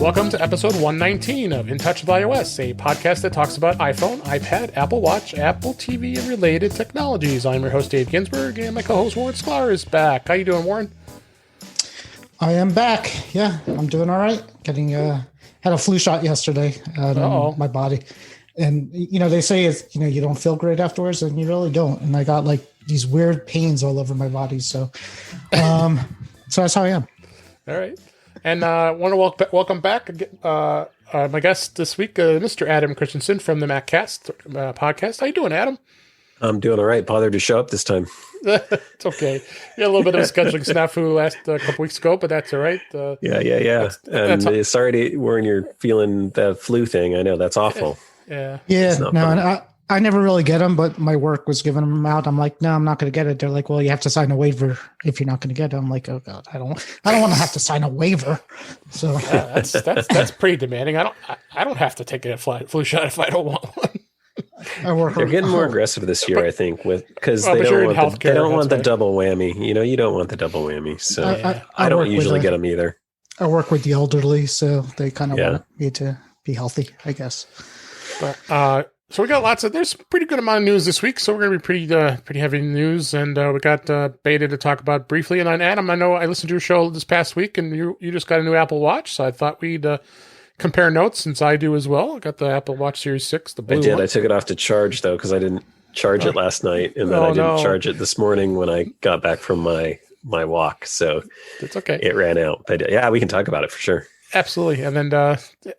Welcome to episode 119 of In Touch with iOS, a podcast that talks about iPhone, iPad, Apple Watch, Apple TV, and related technologies. I'm your host, Dave Ginsburg, and my co-host, Warren Sklar, is back. How you doing, Warren? I am back. Yeah, I'm doing all right. Had a flu shot yesterday on my body. And, they say it's, you don't feel great afterwards, and you really don't. And I got like these weird pains all over my body. So that's how I am. All right. And I want to welcome back my guest this week, Mr. Adam Christianson from the Maccast podcast. How you doing, Adam? I'm doing all right. Bothered to show up this time. It's okay. You had a little bit of a scheduling snafu last couple weeks ago, but that's all right. Yeah. Sorry when you're feeling the flu thing. I know that's awful. Yeah. No, and I never really get them, but my work was giving them out. I'm like, no, I'm not going to get it. They're like, well, you have to sign a waiver if you're not going to get it. I'm like, oh God, I don't want to have to sign a waiver. So that's pretty demanding. I don't have to take a flu shot if I don't want one. They're getting more aggressive this year, I think, because they don't want the double whammy. You don't want the double whammy. So I don't usually get them either. I work with the elderly, so they kind of want me to be healthy, I guess. But so we got there's a pretty good amount of news this week, so we're going to be pretty heavy news, and we got Beta to talk about briefly. And then Adam, I know I listened to your show this past week, and you just got a new Apple Watch, so I thought we'd compare notes since I do as well. I got the Apple Watch Series 6, the blue one. I took it off to charge, though, because I didn't charge it last night, and then I didn't charge it this morning when I got back from my walk, so it's okay. It ran out. But yeah, we can talk about it for sure. Absolutely. And then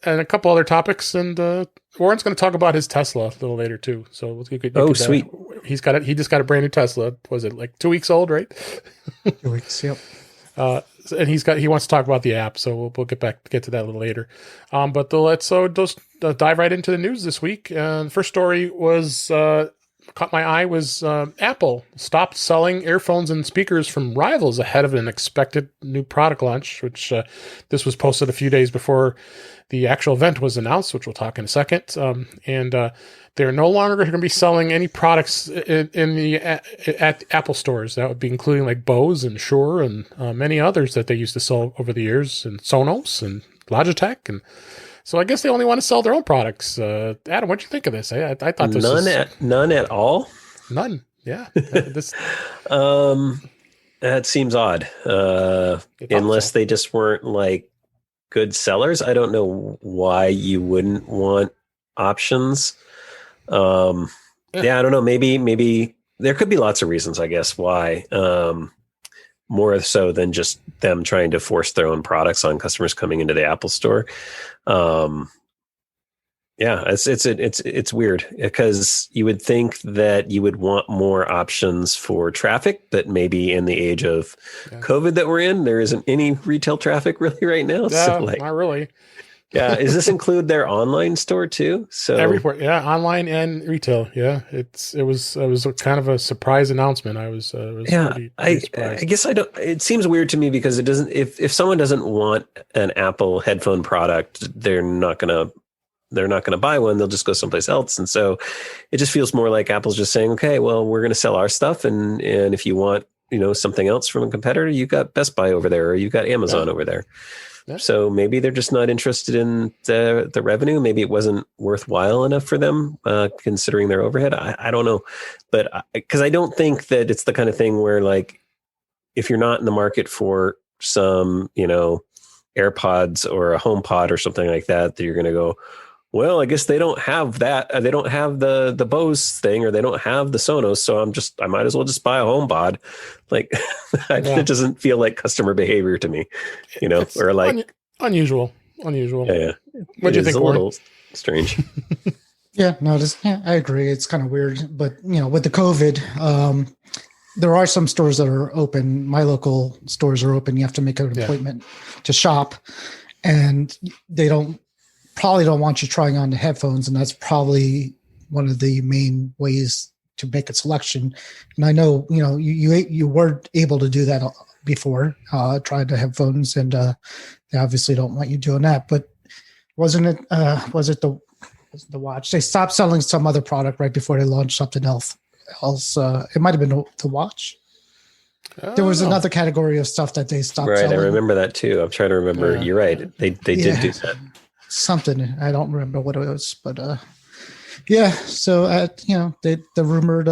and a couple other topics, and Warren's going to talk about his Tesla a little later too. So sweet. He just got a brand new Tesla. Was it like 2 weeks old, right? 2 weeks, yep. And he wants to talk about the app, so we'll get to that a little later. But let's just dive right into the news this week. The first story was caught my eye was Apple stopped selling earphones and speakers from rivals ahead of an expected new product launch, which this was posted a few days before the actual event was announced, which we'll talk in a second. And they're no longer going to be selling any products at Apple stores. That would be including like Bose and Shure and many others that they used to sell over the years, and Sonos and Logitech. And so I guess they only want to sell their own products. Adam, what'd you think of this? I thought this none at all. None. Yeah. That seems odd. Unless they just weren't like good sellers. I don't know why you wouldn't want options. I don't know. Maybe there could be lots of reasons, I guess, why. More so than just them trying to force their own products on customers coming into the Apple Store. It's weird because you would think that you would want more options for traffic, but maybe in the age of COVID that we're in, there isn't any retail traffic really right now. Yeah, not really. Yeah. Does this include their online store too? So everywhere. Yeah. Online and retail. Yeah. It was kind of a surprise announcement. I was pretty surprised. I guess it seems weird to me because it doesn't, if someone doesn't want an Apple headphone product, they're not going to buy one. They'll just go someplace else. And so it just feels more like Apple's just saying, okay, well, we're going to sell our stuff. And if you want, something else from a competitor, you got Best Buy over there, or you got Amazon over there. Yeah. So maybe they're just not interested in the revenue. Maybe it wasn't worthwhile enough for them, considering their overhead. I don't know. But because I don't think that it's the kind of thing where, like, if you're not in the market for some, AirPods or a HomePod or something like that you're going to go, well, I guess they don't have that. They don't have the Bose thing, or they don't have the Sonos. So I might as well just buy a HomePod. Like, it doesn't feel like customer behavior to me, it's or like unusual. Yeah. What do you think? A little strange. I agree. It's kind of weird, but with the COVID, there are some stores that are open. My local stores are open. You have to make an appointment to shop, and they probably don't want you trying on the headphones, and that's probably one of the main ways to make a selection. And I know, you were able to do that before, try the headphones, and they obviously don't want you doing that. But was it the watch? They stopped selling some other product right before they launched something else. It might have been the watch. There was No. another category of stuff that they stopped Right, selling. I remember that too. I'm trying to remember. You're right. They did do that. Something. I don't remember what it was, but yeah. So the rumored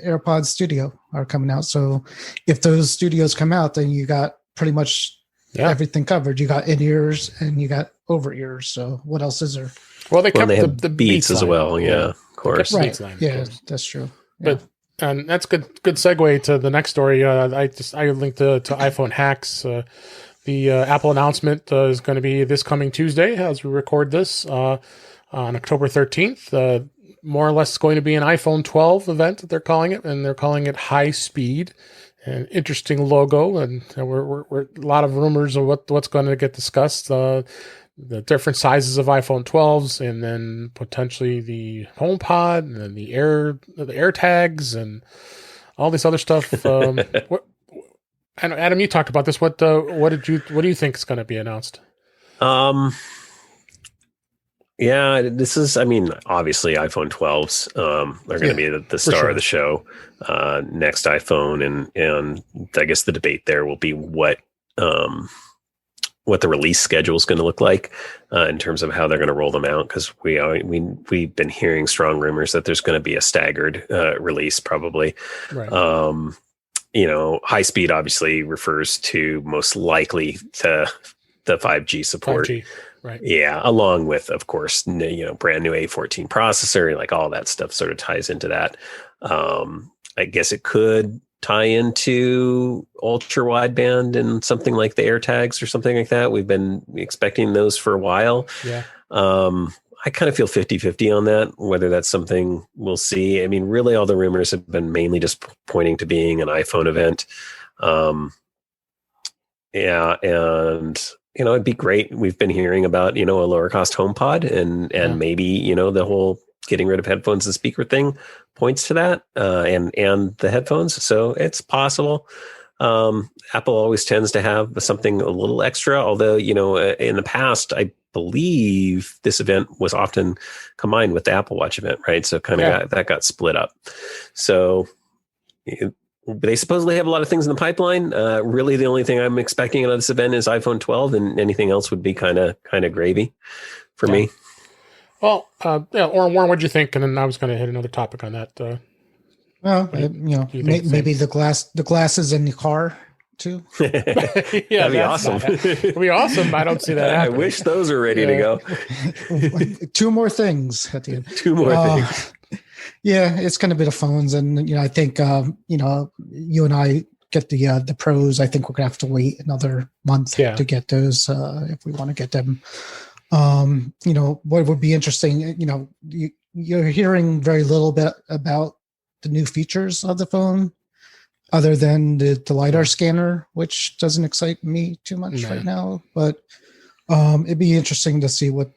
AirPods Studio are coming out. So if those studios come out, then you got pretty much everything covered. You got in ears and you got over ears. So what else is there? Well, they kept they have the Beats as line. well. Yeah, of course. Right. Line, Yeah, that's true. But and that's good segue to the next story. I linked to iPhone hacks. The Apple announcement is going to be this coming Tuesday as we record this on October 13th. More or less going to be an iPhone 12 event that they're calling it, and they're calling it High Speed. An interesting logo, and we're a lot of rumors of what's going to get discussed. The different sizes of iPhone 12s, and then potentially the HomePod, and then the Air tags, and all this other stuff. And Adam, you talked about this. What do you think is going to be announced? Yeah, this is, obviously iPhone 12s are going to be the star of the show. Next iPhone, and I guess the debate there will be what the release schedule is going to look like in terms of how they're going to roll them out. Because we've been hearing strong rumors that there's going to be a staggered release probably. Right. High speed obviously refers to most likely to the 5G support. 5G, right. Yeah, along with, of course, brand new A14 processor, like all that stuff sort of ties into that. I guess it could tie into ultra wideband and something like the AirTags or something like that. We've been expecting those for a while. Yeah. I kind of feel 50-50 on that, whether that's something we'll see. I mean, really all the rumors have been mainly just pointing to being an iPhone event. Yeah. And, it'd be great. We've been hearing about, a lower cost HomePod and maybe, the whole getting rid of headphones and speaker thing points to that, and the headphones. So it's possible. Apple always tends to have something a little extra, although, in the past, I believe this event was often combined with the Apple Watch event, right? So kind of got split up. So they supposedly have a lot of things in the pipeline. Really, the only thing I'm expecting out of this event is iPhone 12, and anything else would be kind of gravy for me. Well, Warren, what'd you think? And then I was going to hit another topic on that. Well, maybe the glasses in the car too. That'd be awesome. It'd be awesome. I don't see that happening. I wish those were ready to go. Two more things at the end. Two more things. Yeah, it's going to be the phones, and I think you and I get the pros. I think we're going to have to wait another month to get those if we want to get them. What would be interesting, you're hearing very little bit about the new features of the phone, other than the LiDAR scanner, which doesn't excite me too much right now. But it'd be interesting to see what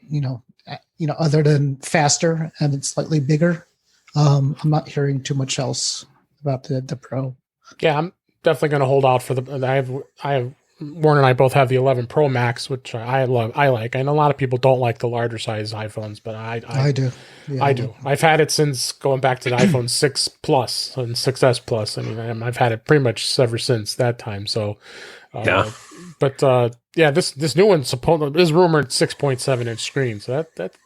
other than faster and it's slightly bigger. I'm not hearing too much else about the Pro. Yeah, I'm definitely going to hold out for I have Warren and I both have the 11 Pro Max, which I love. I like. I know a lot of people don't like the larger size iPhones, but I do. Yeah, I do. I've had it since going back to the iPhone 6 Plus and 6S Plus. I mean, I've had it pretty much ever since that time. So, But this new one is rumored 6.7-inch screen. So that's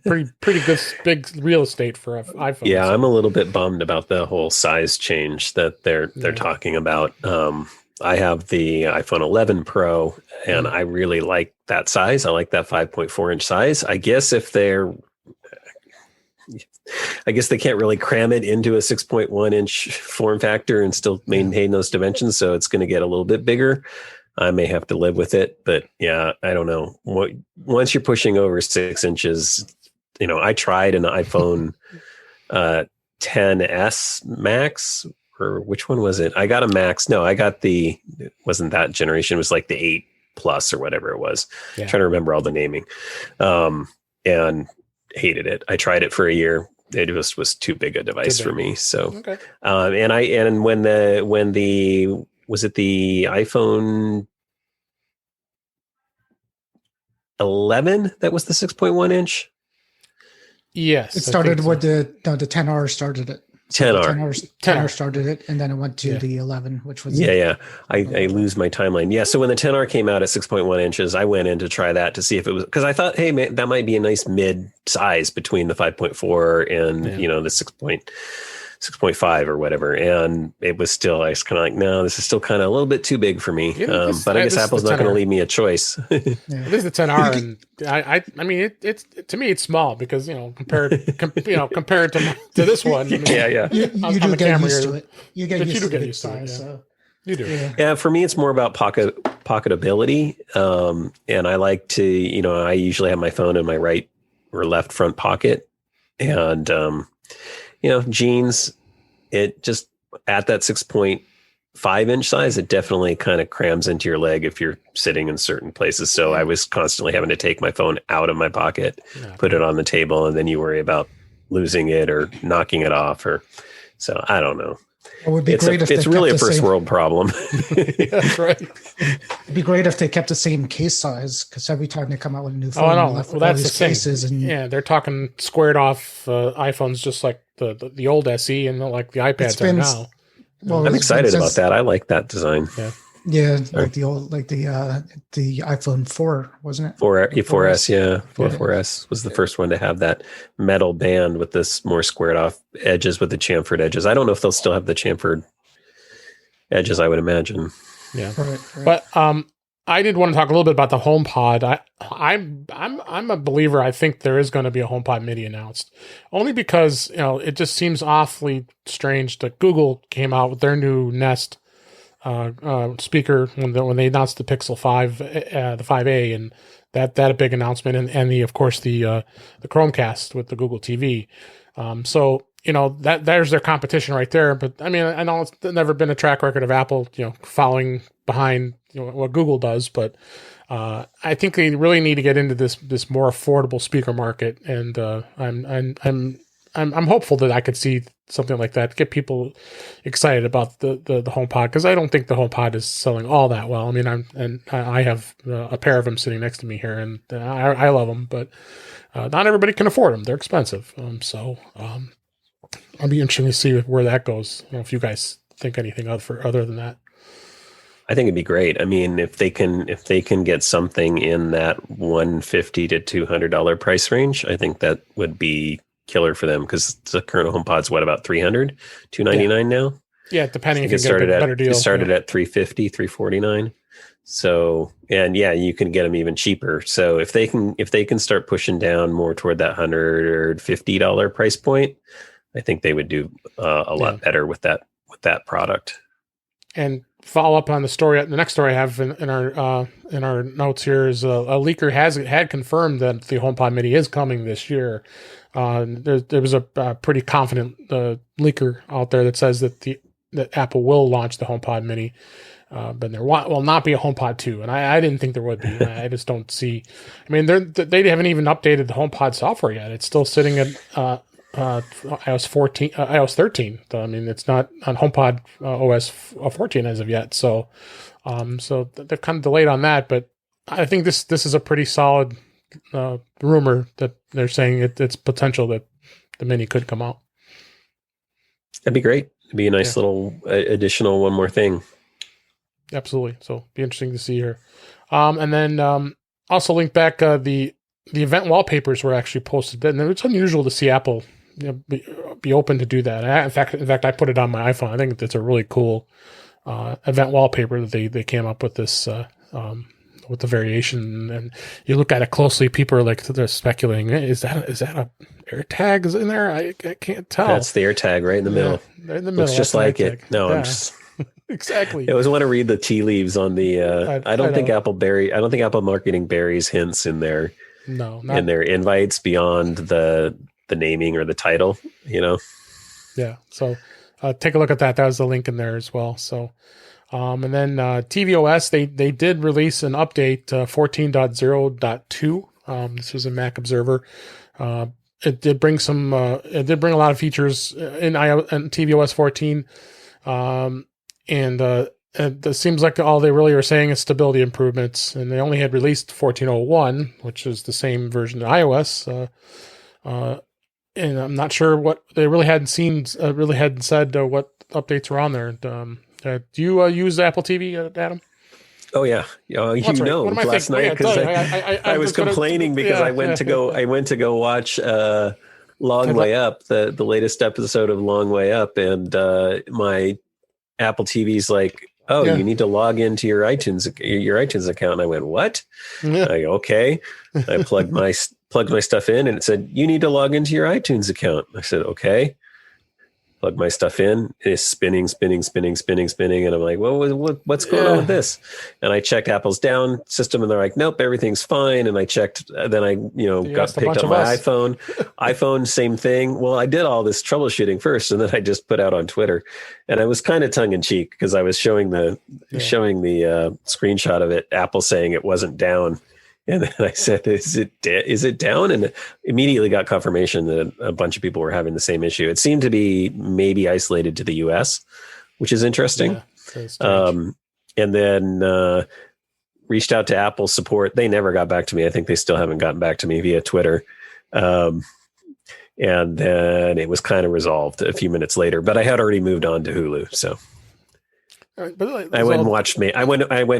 pretty good big real estate for an iPhone. Yeah, I'm a little bit bummed about the whole size change that they're talking about. I have the iPhone 11 Pro, and I really like that size. I like that 5.4-inch size. I guess they can't really cram it into a 6.1-inch form factor and still maintain those dimensions. So it's going to get a little bit bigger. I may have to live with it, but yeah, I don't know. Once you're pushing over 6 inches, I tried an iPhone 10s Max, or which one was it? I got a Max. No, I got it wasn't that generation. It was like the 8 Plus or whatever it was. I'm trying to remember all the naming, and hated it. I tried it for a year. It was too big a device for me. So, okay. And when was it the iPhone 11 that was the 6.1 inch? Yes. It started with the 10R started it. So the 10R. 10R started it, and then it went to the 11, which was I lose my timeline. Yeah, so when the 10R came out at 6.1 inches, I went in to try that to see if it was, because I thought, hey, man, that might be a nice mid size between the 5.4 and the 6.5 or whatever, and it was still, I was kind of like, no, this is still kind of a little bit too big for me. But I guess Apple's not going to leave me a choice. It is the 10R, and I mean, it's to me, it's small because compared to this one. I mean, you do get used to it. You get used to the size. So. You do. Yeah, for me, it's more about pocketability, and I like to, I usually have my phone in my right or left front pocket, and jeans, it just at that 6.5 inch size, it definitely kind of crams into your leg if you're sitting in certain places. So I was constantly having to take my phone out of my pocket, put it on the table, and then you worry about losing it or knocking it off. So I don't know. It would be great if it's really a first world problem. That's right. It'd be great if they kept the same case size, because every time they come out with a new phone, well, that's the thing. And they're talking squared off iPhones, just like the old SE and like the iPads are now. Well, I'm excited about that. I like that design. Yeah, like the iPhone 4, wasn't it? 4S, yeah. 4S was the first one to have that metal band with this more squared off edges with the chamfered edges. I don't know if they'll still have the chamfered edges, I would imagine. Yeah. Right. But I did want to talk a little bit about the HomePod. I'm a believer. I think there is going to be a HomePod Mini announced, only because it just seems awfully strange that Google came out with their new Nest speaker when they announced the Pixel 5, the 5a, and that a big announcement, and of course the Chromecast with the Google TV. So that there's their competition right there. But I mean, I know it's never been a track record of Apple, following behind what Google does, but I think they really need to get into this more affordable speaker market, and I'm hopeful that I could see something like that, get people excited about the HomePod, because I don't think the HomePod is selling all that well. I mean, I have a pair of them sitting next to me here, and I love them, but not everybody can afford them. They're expensive. So I'll be interested to see where that goes. If you guys think anything other than that. I think it'd be great. I mean, if they can get something in that $150 to $200 price range, I think that would be killer for them, because the current HomePod's about $300, $299 now. Yeah, depending if you get a better deal. It started at $350, $349. So, and you can get them even cheaper. So if they can start pushing down more toward that $150 price point, I think they would do a lot better with that product. And follow up on the next story I have in our notes here is a leaker had confirmed that the HomePod Mini is coming this year. There was a pretty confident leaker out there that says that Apple will launch the HomePod Mini, but there will not be a HomePod 2, and I didn't think there would be. I just don't see. I mean, they haven't even updated the HomePod software yet. It's still sitting at iOS 13. So, I mean, it's not on HomePod OS 14 as of yet. So they've kind of delayed on that. But I think this is a pretty solid rumor that they're saying it's potential that the Mini could come out. That'd be great. It'd be a nice little additional one more thing. Absolutely. So be interesting to see here. And then also link back the event wallpapers were actually posted, and it's unusual to see Apple be open to do that. In fact, I put it on my iPhone. I think it's a really cool event wallpaper that they came up with this with the variation. And you look at it closely, people are they're speculating, is that a AirTag is in there? I can't tell. That's the AirTag right in the middle. Right in the middle. Looks just like it. No, yeah. I'm just exactly. I always want to read the tea leaves on the. I don't think Apple marketing buries hints in their. No, in their invites beyond the naming or the title, Yeah. So take a look at that. That was the link in there as well. So, and then tvOS, they did release an update 14.0.2. This was a Mac Observer. It did bring a lot of features in tvOS 14. And it seems like all they really are saying is stability improvements, and they only had released 14.01, which is the same version of iOS. and I'm not sure what they really hadn't seen, really hadn't said what updates are on there. Do you use Apple TV, Adam? Oh yeah, That's right. What am I last thinking? night because I was complaining because I went to go watch Long Way Up, the latest episode of Long Way Up, and my Apple TV's like, you need to log into your iTunes account. And I went, what? Yeah. I go, okay. I plugged my stuff in, and it said, you need to log into your iTunes account. I said, okay. Plug my stuff in. It's spinning, and I'm like, well, what's going on with this? And I checked Apple's down system, and they're like, nope, everything's picked up my iPhone, same thing. Well, I did all this troubleshooting first, and then I just put out on Twitter, and I was kind of tongue in cheek because I was showing the screenshot of it, Apple saying it wasn't down. And then I said, is it down? And immediately got confirmation that a bunch of people were having the same issue. It seemed to be maybe isolated to the US, which is interesting. And then reached out to Apple support. They never got back to me. I think they still haven't gotten back to me via Twitter. And then it was kind of resolved a few minutes later, but I had already moved on to Hulu. So I went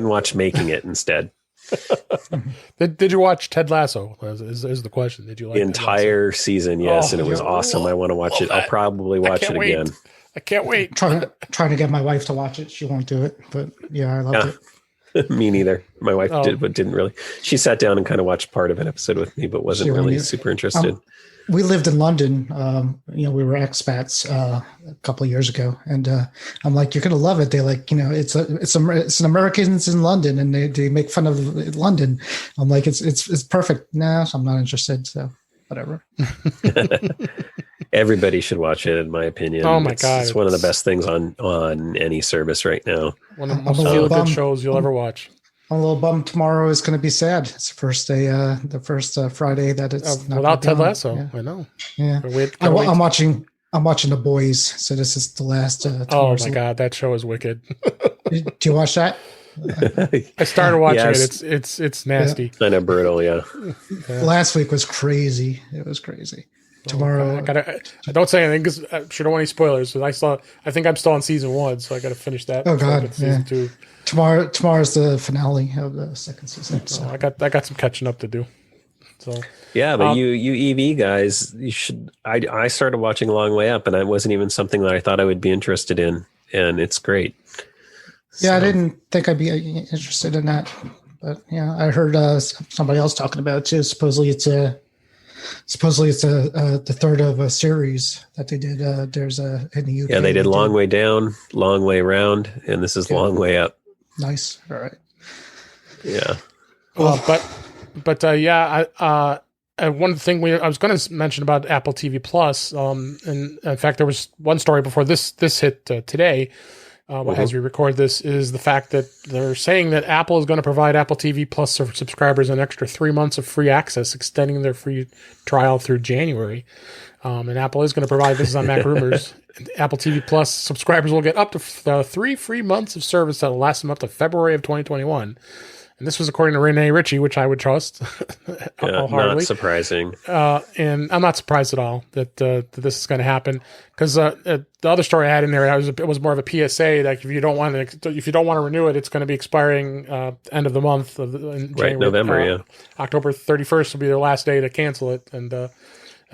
and watched Making It instead. Did you watch Ted Lasso? Is the question? Did you like the entire season? Yes, and it was awesome. I want to watch it. I'll probably watch it again. I can't wait. Trying to get my wife to watch it. She won't do it, but yeah, I loved it. Me neither. My wife did, but didn't really. She sat down and kind of watched part of an episode with me, but wasn't really super interested. We lived in London. We were expats a couple of years ago, and I'm like, "You're gonna love it." They like, it's an Americans in London, and they make fun of London. I'm like, it's perfect. Nah, I'm not interested. So whatever. Everybody should watch it, in my opinion. Oh my God, it's one of the best things on any service right now. One of the most feel-good shows you'll ever watch. I'm a little bummed. Tomorrow is going to be sad. It's the first day, the first Friday that it's not without Ted Lasso. Yeah. I know. Yeah, I'm watching The Boys. So this is the last. Oh my God, that show is wicked. Do you watch that? I started watching it. It's nasty. Kind of brutal. Yeah. Last week was crazy. It was crazy. Tomorrow, I don't say anything because I sure don't want any spoilers. I think I'm still on season 1, so I got to finish that. Oh God, season 2. Tomorrow's the finale of the second season. So I got some catching up to do. So yeah, but you EV guys, you should. I started watching Long Way Up, and it wasn't even something that I thought I would be interested in, and it's great. Yeah, I didn't think I'd be interested in that, but yeah, I heard somebody else talking about it too. Supposedly it's the third of a series that they did. There's in the UK. Yeah, they did Long Way Down, Long Way Round, and this is Long Way Up. Nice. All right. Yeah. Well, but one thing I was going to mention about Apple TV Plus, and in fact, there was one story before this hit today. As we record this, is the fact that they're saying that Apple is going to provide Apple TV Plus subscribers an extra 3 months of free access, extending their free trial through January. And Apple is going to provide, this is on Mac Rumors, Apple TV Plus subscribers will get up to 3 free months of service that will last them up to February of 2021. And this was according to Renee Ritchie, which I would trust. Not surprising. And I'm not surprised at all that this is going to happen, because the other story I had in there, it was more of a PSA that if you don't want to renew it, it's going to be expiring end of the month in January, November. October 31st will be their last day to cancel it, and right.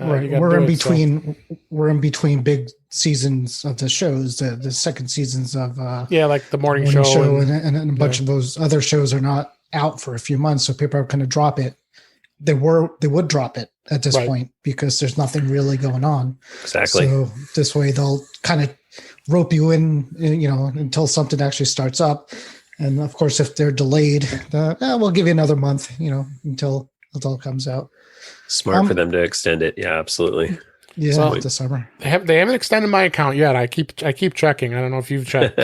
We're in between big seasons of the shows, the second seasons of like the morning show and a bunch of those other shows are not out for a few months, so people are going to drop it. They would drop it at this point because there's nothing really going on. Exactly. So this way they'll kind of rope you in, until something actually starts up. And of course, if they're delayed, we'll give you another month, until it comes out. Smart for them to extend it. Yeah, absolutely. Yeah, this summer. They haven't extended my account yet. I keep checking. I don't know if you've checked,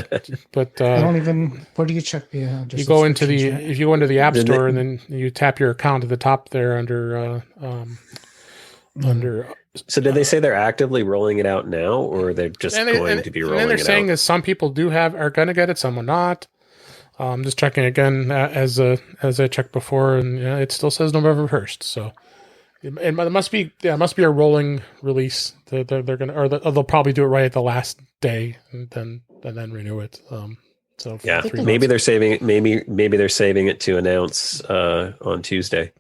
but I don't even. Where do you check? Yeah, you go into if you go into the App Store and then you tap your account at the top there under. So did they say they're actively rolling it out now, or they're just going to be rolling it out? And they're saying that some people are going to get it, some will not. I'm just checking again as I checked before, and it still says November 1st. So. And it must be a rolling release. They're gonna, or they'll probably do it right at the last day and then renew it. So Yeah, 3 maybe months. they're saving it. Maybe they're saving it to announce on Tuesday.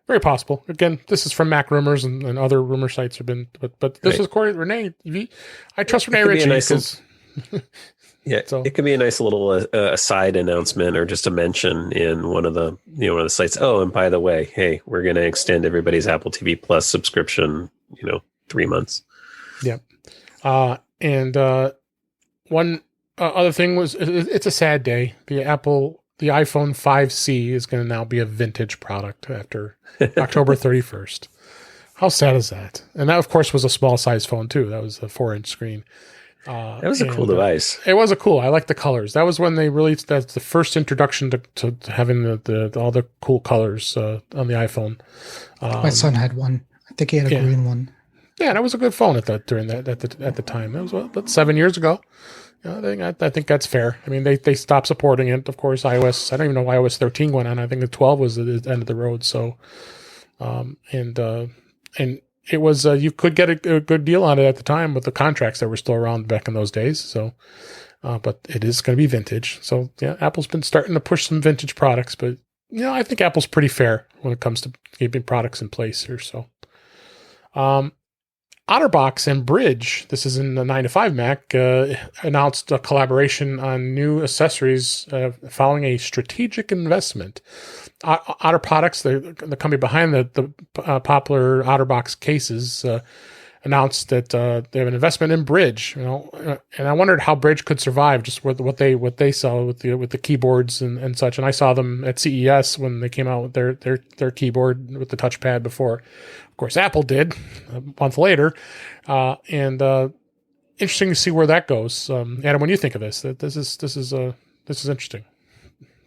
Very possible. Again, this is from Mac Rumors and other rumor sites have been, but this Right. is according to Renee. I trust Renee could be a Ritchie nice because Yeah, So- it could be a nice little side announcement or just a mention in one of the one of the sites. Oh, and by the way, hey, we're going to extend everybody's Apple TV Plus subscription. 3 months. Yep. And one other thing was it's a sad day. The iPhone 5C is going to now be a vintage product after October 31st. How sad is that? And that, of course, was a small size phone too. That was a 4-inch screen. That was a cool device. It was I like the colors. That was when they released. That's the first introduction to having the all the cool colors on the iPhone. My son had one. I think he had a green one. Yeah, and it was a good phone at the time. That was about 7 years ago. I think that's fair. I mean, they stopped supporting it. Of course, iOS. I don't even know why iOS 13 went on. I think the 12 was the end of the road. So, and it was you could get a good deal on it at the time with the contracts that were still around back in those days. So, but it is going to be vintage. So yeah, Apple's been starting to push some vintage products, but I think Apple's pretty fair when it comes to keeping products in place here. So, OtterBox and Bridge, this is in the 9 to 5 Mac, announced a collaboration on new accessories following a strategic investment. Otter Products, the company behind the popular OtterBox cases, announced that they have an investment in Bridge. And I wondered how Bridge could survive just with what they sell with the keyboards and such. And I saw them at CES when they came out with their keyboard with the touchpad before. Of course, Apple did a month later, and interesting to see where that goes. Adam, when you think of this, this is interesting.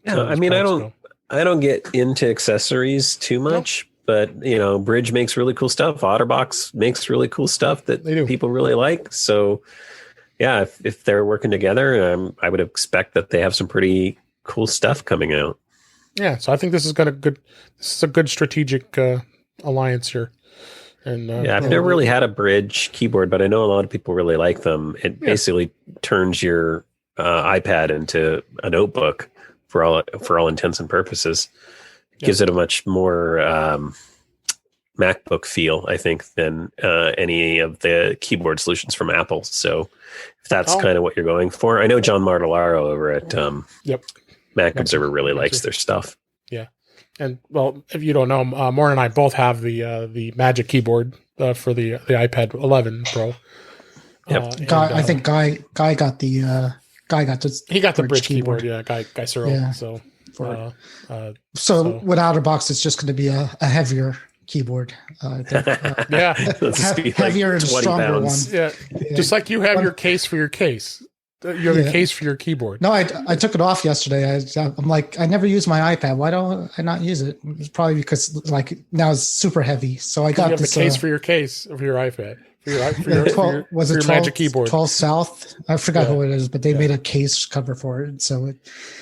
Yeah, I mean, I don't get into accessories too much, but Bridge makes really cool stuff. OtterBox makes really cool stuff that people really like. So, yeah, if they're working together, I would expect that they have some pretty cool stuff coming out. Yeah, so I think this is a good strategic alliance here. And I've never really had a Bridge keyboard, but I know a lot of people really like them. It basically turns your iPad into a notebook for all intents and purposes. It gives it a much more MacBook feel, I think, than any of the keyboard solutions from Apple. So if that's kind of what you're going for, I know John Martellaro over at Mac Observer really likes their stuff. Yeah. And well, if you don't know, Maureen and I both have the Magic Keyboard for the iPad 11 Pro. Yep. I think Guy got the he got the Bridge keyboard. Yeah, Guy Searle. Yeah. So with OtterBox, it's just going to be a heavier keyboard. Heavier and stronger one. Yeah. Just like you have your case for your case. You have a case for your keyboard. No, I took it off yesterday. I'm like, I never use my iPad. Why don't I not use it? It's probably because now it's super heavy. So I got this case for your iPad. For your Magic Keyboard. 12 South. I forgot who it is, but they made a case cover for it. So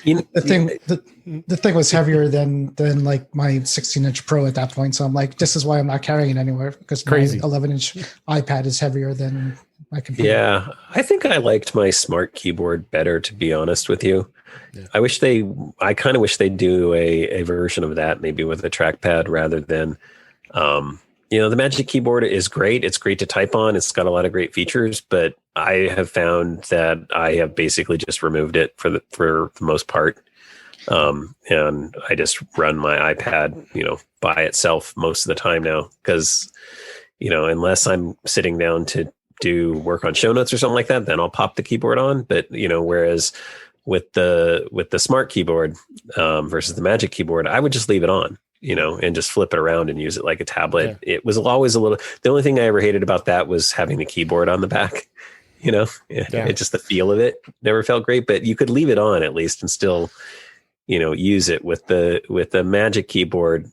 the thing was heavier than like my 16-inch Pro at that point. So I'm like, this is why I'm not carrying it anywhere, because my 11-inch iPad is heavier than my computer. Yeah, I think I liked my smart keyboard better, to be honest with you. Yeah. I kind of wish they'd do a version of that, maybe with a trackpad rather than, the Magic Keyboard is great. It's great to type on. It's got a lot of great features, but I have found that I have basically just removed it for the most part. And I just run my iPad, by itself most of the time now, because, unless I'm sitting down to do work on show notes or something like that, then I'll pop the keyboard on. But, whereas with the smart keyboard versus the Magic Keyboard, I would just leave it on, and just flip it around and use it like a tablet. Yeah. It was always the only thing I ever hated about that was having the keyboard on the back, it just the feel of it never felt great, but you could leave it on at least and still, use it with the Magic Keyboard.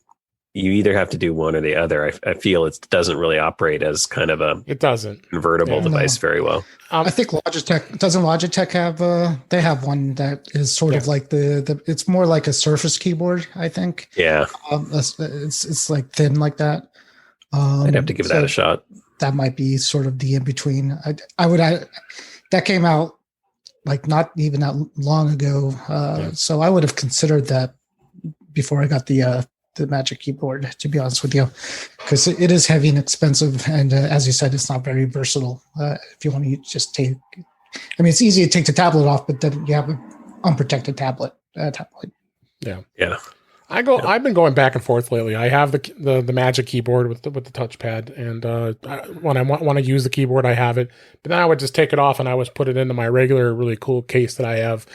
You either have to do one or the other. I feel it doesn't really operate as kind of a convertible device very well. I think Logitech have they have one that is sort of like the it's more like a Surface keyboard, I think. Yeah. It's like thin like that. I'd have to give that a shot. That might be sort of the in between. I would that came out like not even that long ago, so I would have considered that before I got the Magic Keyboard. To be honest with you, because it is heavy and expensive, and as you said, it's not very versatile. If you want to just take, I mean, it's easy to take the tablet off, but then you have an unprotected tablet. Yeah. I've been going back and forth lately. I have the Magic Keyboard with the touchpad, and when I want to use the keyboard, I have it. But then I would just take it off and I would put it into my regular, really cool case that I have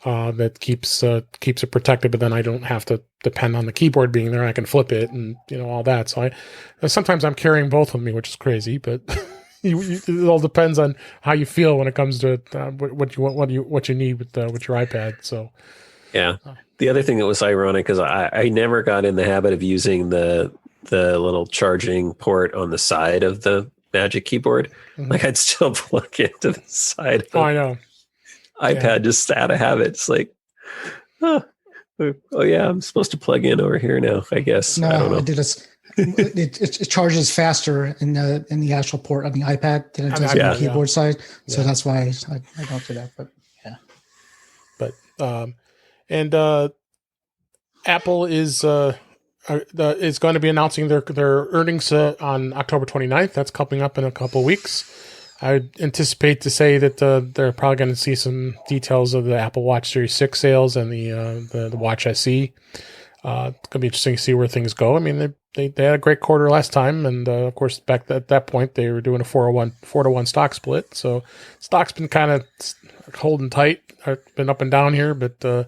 that keeps it protected. But then I don't have to depend on the keyboard being there. I can flip it and all that. So sometimes I'm carrying both with me, which is crazy, but. It all depends on how you feel when it comes to what you want, what you need with your iPad. So, yeah. The other thing that was ironic is I never got in the habit of using the little charging port on the side of the Magic Keyboard. Mm-hmm. Like I'd still plug into the side of the I know. iPad just out of habit. It's like, oh yeah, I'm supposed to plug in over here now, I guess. No, I don't know. I did this. It charges faster in the actual port on the iPad than it does on the keyboard side. So that's why I don't do that. But yeah. But Apple is going to be announcing their earnings on October 29th. That's coming up in a couple of weeks. I anticipate to say that they're probably going to see some details of the Apple Watch Series 6 sales and the Watch SE. It's going to be interesting to see where things go. I mean, they had a great quarter last time, and of course, back at that point, they were doing a 4-to-1 stock split. So stock's been kind of holding tight. Been up and down here, but it'll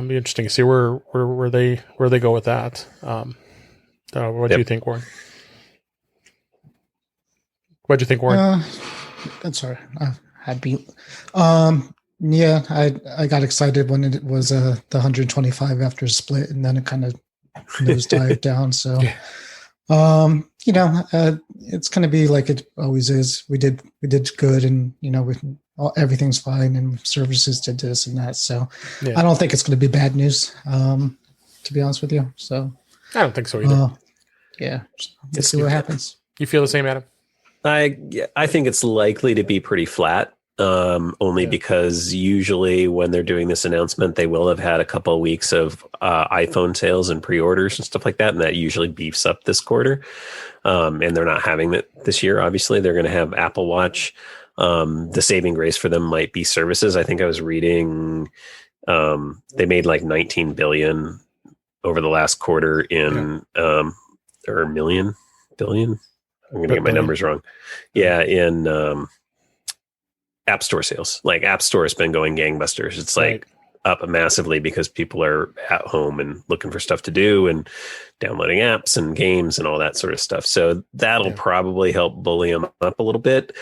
be interesting to see where they go with that. What do you think, Warren? What'd you think, Warren? I'm sorry, I had beat. Yeah, I got excited when it was the 125 after a split, and then it kind of nosedived down. So, it's going to be like it always is. We did good, and everything's fine, and services did this and that. So, I don't think it's going to be bad news. To be honest with you, so I don't think so either. Let's see what happens. You feel the same, Adam? I think it's likely to be pretty flat. Only because usually when they're doing this announcement, they will have had a couple of weeks of iPhone sales and pre-orders and stuff like that, and that usually beefs up this quarter. And they're not having that this year. Obviously, they're going to have Apple Watch. The saving grace for them might be services. I think I was reading they made like 19 billion over the last quarter in or billion. I'm going to get my numbers wrong. Yeah, in App Store sales. Like App Store has been going gangbusters. It's like up massively because people are at home and looking for stuff to do and downloading apps and games and all that sort of stuff. So that'll probably help bully them up a little bit.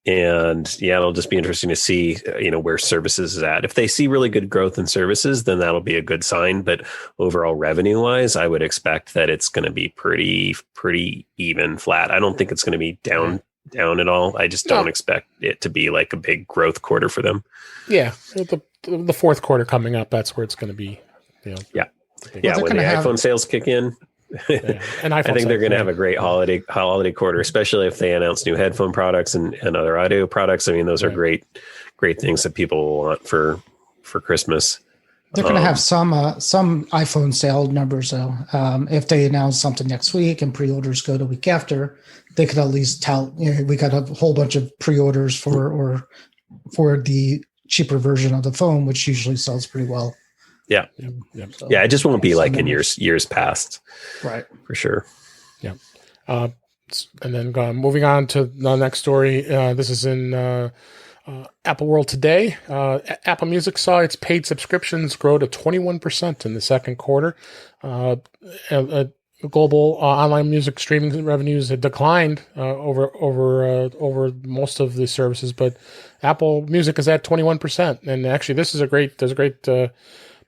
And it'll just be interesting to see, where services is at. If they see really good growth in services, then that'll be a good sign. But overall revenue wise, I would expect that it's going to be pretty even flat. I don't think it's going to be down at all. I just don't expect it to be like a big growth quarter for them. Yeah. The fourth quarter coming up, that's where it's going to be. When the iPhone sales kick in. And I think they're going to have a great holiday quarter, especially if they announce new headphone products and other audio products. I mean, those are great things that people will want for Christmas. They're going to have some iPhone sale numbers though. If they announce something next week and pre-orders go the week after, they could at least tell, we got a whole bunch of pre-orders for the cheaper version of the phone, which usually sells pretty well. Yeah. So, it just won't be like in years past. Right. For sure. Yeah. And then moving on to the next story. This is in Apple World Today. Apple Music saw its paid subscriptions grow to 21% in the second quarter. Global online music streaming revenues had declined over most of the services, but Apple Music is at 21%. And actually, there's a great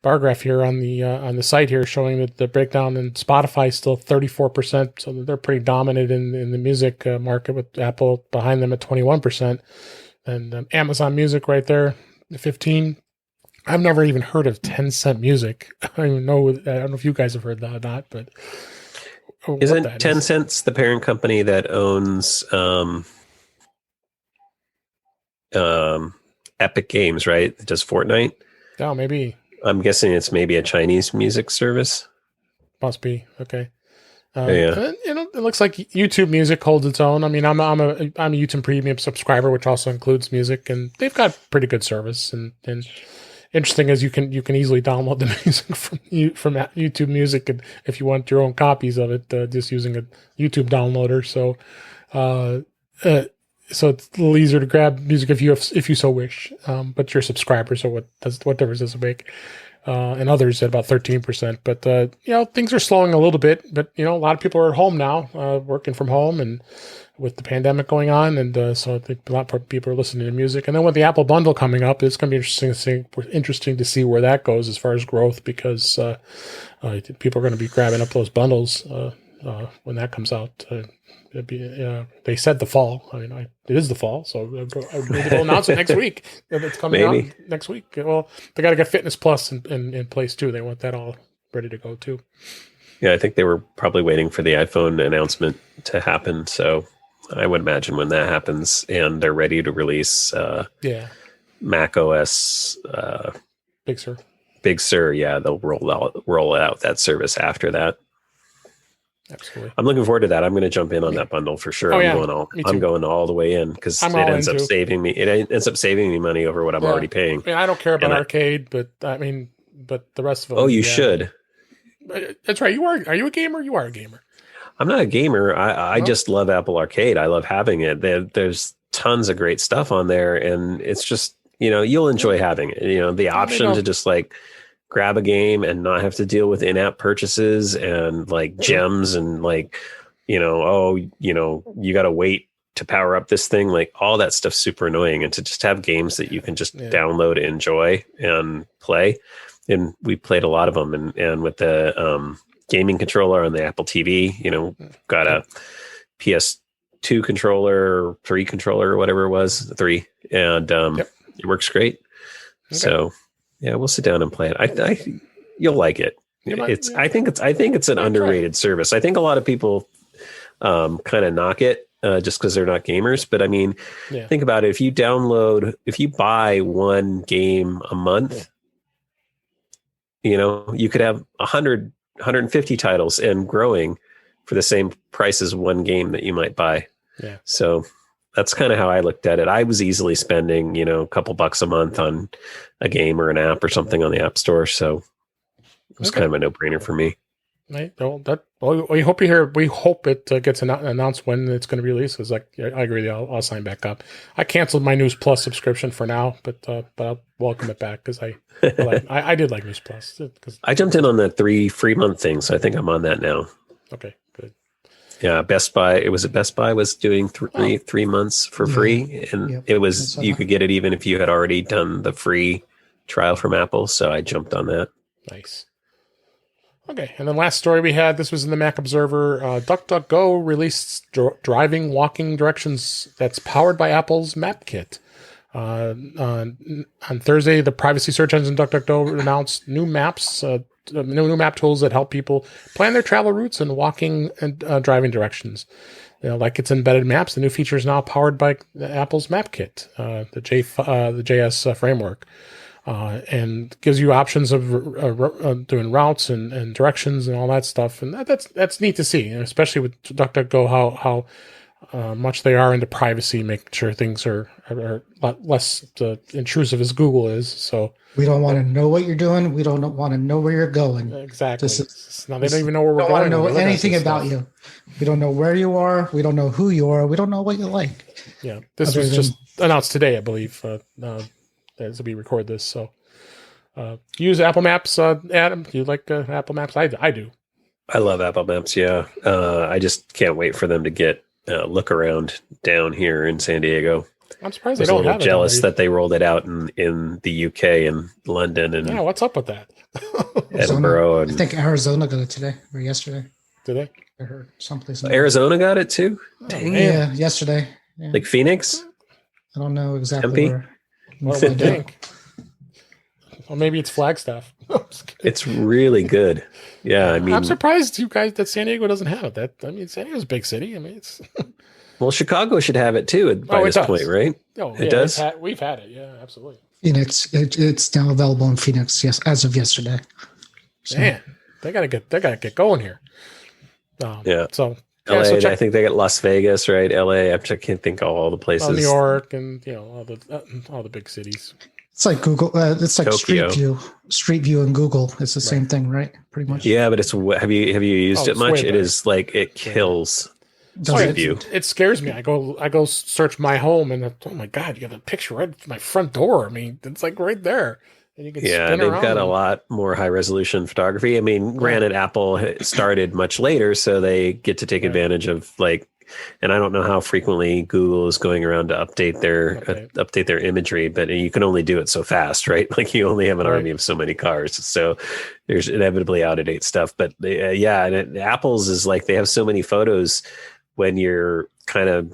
bar graph here on the site here showing that the breakdown in Spotify is still 34%. So they're pretty dominant in the music market, with Apple behind them at 21%. And Amazon Music right there, 15%. I've never even heard of 10 Cent Music. I don't even know. I don't know if you guys have heard that or not, but Isn't that is. Tencent the parent company that owns Epic Games, right? It does Fortnite. Oh, maybe. I'm guessing it's maybe a Chinese music service. Must be. Okay. Yeah. And, it looks like YouTube Music holds its own. I mean, I'm a YouTube Premium subscriber, which also includes music, and they've got pretty good service. And interesting is you can easily download the music from YouTube Music, and if you want your own copies of it, just using a YouTube downloader. So, so it's a little easier to grab music if you so wish. But you're a subscriber, so what difference does it make? And others at about 13%. But, things are slowing a little bit. But, a lot of people are at home now, working from home and with the pandemic going on. And so I think a lot of people are listening to music. And then with the Apple bundle coming up, it's going to be interesting to see where that goes as far as growth, because people are going to be grabbing up those bundles when that comes out. They said the fall. I mean, it is the fall, so maybe they'll announce it next week. If it's coming out next week. Well, they got to get Fitness Plus in place too. They want that all ready to go too. Yeah, I think they were probably waiting for the iPhone announcement to happen. So I would imagine when that happens and they're ready to release macOS Big Sur, yeah, they'll roll out that service after that. Absolutely. I'm looking forward to that. I'm going to jump in on that bundle for sure. I'm going all the way in because it ends up saving me money over what I'm already paying. I don't care about arcade, but the rest of them. Oh, you should. That's right. Are you a gamer? You are a gamer. I'm not a gamer. I just love Apple Arcade. I love having it. There's tons of great stuff on there, and it's just, you'll enjoy having it. The option to just like grab a game and not have to deal with in-app purchases and like gems and like, you got to wait to power up this thing. Like all that stuff's super annoying. And to just have games that you can just download, enjoy and play. And we played a lot of them. And with the gaming controller on the Apple TV, got a PS2 controller, 3 controller, or whatever it was, 3. And it works great. Okay. So yeah, we'll sit down and play it. You'll like it. I think it's an underrated service. I think a lot of people kind of knock it just because they're not gamers. But I mean, think about it. If you buy one game a month, you could have 100, 150 titles and growing for the same price as one game that you might buy. Yeah. So that's kind of how I looked at it. I was easily spending, a couple bucks a month on a game or an app or something on the App Store. So it was kind of a no-brainer for me. Right. We hope it gets announced when it's going to be released. Because I agree, I'll sign back up. I canceled my News Plus subscription for now, but I'll welcome it back because I did like News Plus. I jumped in on the 3 free month thing, so I think I'm on that now. Okay, good. Yeah, Best Buy. It was Best Buy was doing 3 months for free, and it was you could get it even if you had already done the free trial from Apple. So I jumped on that. Nice. Okay, and then last story we had. This was in the Mac Observer. DuckDuckGo released driving walking directions that's powered by Apple's Map Kit. On Thursday, the privacy search engine DuckDuckGo announced new maps. New map tools that help people plan their travel routes and walking and driving directions. Like its embedded maps, the new feature is now powered by Apple's Map Kit, the JS framework, and gives you options of doing routes and directions and all that stuff. And that's neat to see, especially with DuckDuckGo, how much they are into privacy, making sure things are a lot less intrusive as Google is. So we don't want to know what you're doing. We don't want to know where you're going. Exactly. Now they don't even know where we're going. We don't want to know anything about you. We don't know where you are. We don't know who you are. We don't know what you like. Yeah. This was just announced today, I believe, as we record this. So use Apple Maps, Adam. Do you like Apple Maps? I do. I love Apple Maps, yeah. I just can't wait for them to get look around down here in San Diego. I'm surprised they don't have it. I'm a little jealous that they rolled it out in the UK and London and what's up with that? Edinburgh. I think Arizona got it today or yesterday. Did they? I heard someplace. Arizona got it too? Dang. Yeah, yesterday. Yeah. Like Phoenix? I don't know exactly Tempe? where. What do you think? Well, maybe it's Flagstaff. It's really good. Yeah, I mean, I'm surprised you guys that San Diego doesn't have it. San Diego's a big city. I mean, it's well, Chicago should have it too by it this does. point, right? Oh, it does. We've had it. Yeah, absolutely. Phoenix, it's now available in Phoenix. Yes, as of yesterday. So. Man, they gotta get going here. Yeah. So LA, so I think they got Las Vegas, right? LA, I can't think of all the places. New York, and all the big cities. It's like Google. It's like Tokyo. Street View and Google. It's the same thing, right? Pretty much. Yeah, but have you used it much? It is like it kills Street View. It scares me. I go search my home, and oh my god, you got a picture right at my front door. I mean, it's like right there. And you can spin they've around got a lot more high resolution photography. I mean, granted, Apple started much later, so they get to take advantage of and I don't know how frequently Google is going around to update their imagery, but you can only do it so fast, right? Like you only have an army of so many cars, so there's inevitably out of date stuff. But and Apple's is like they have so many photos when you're kind of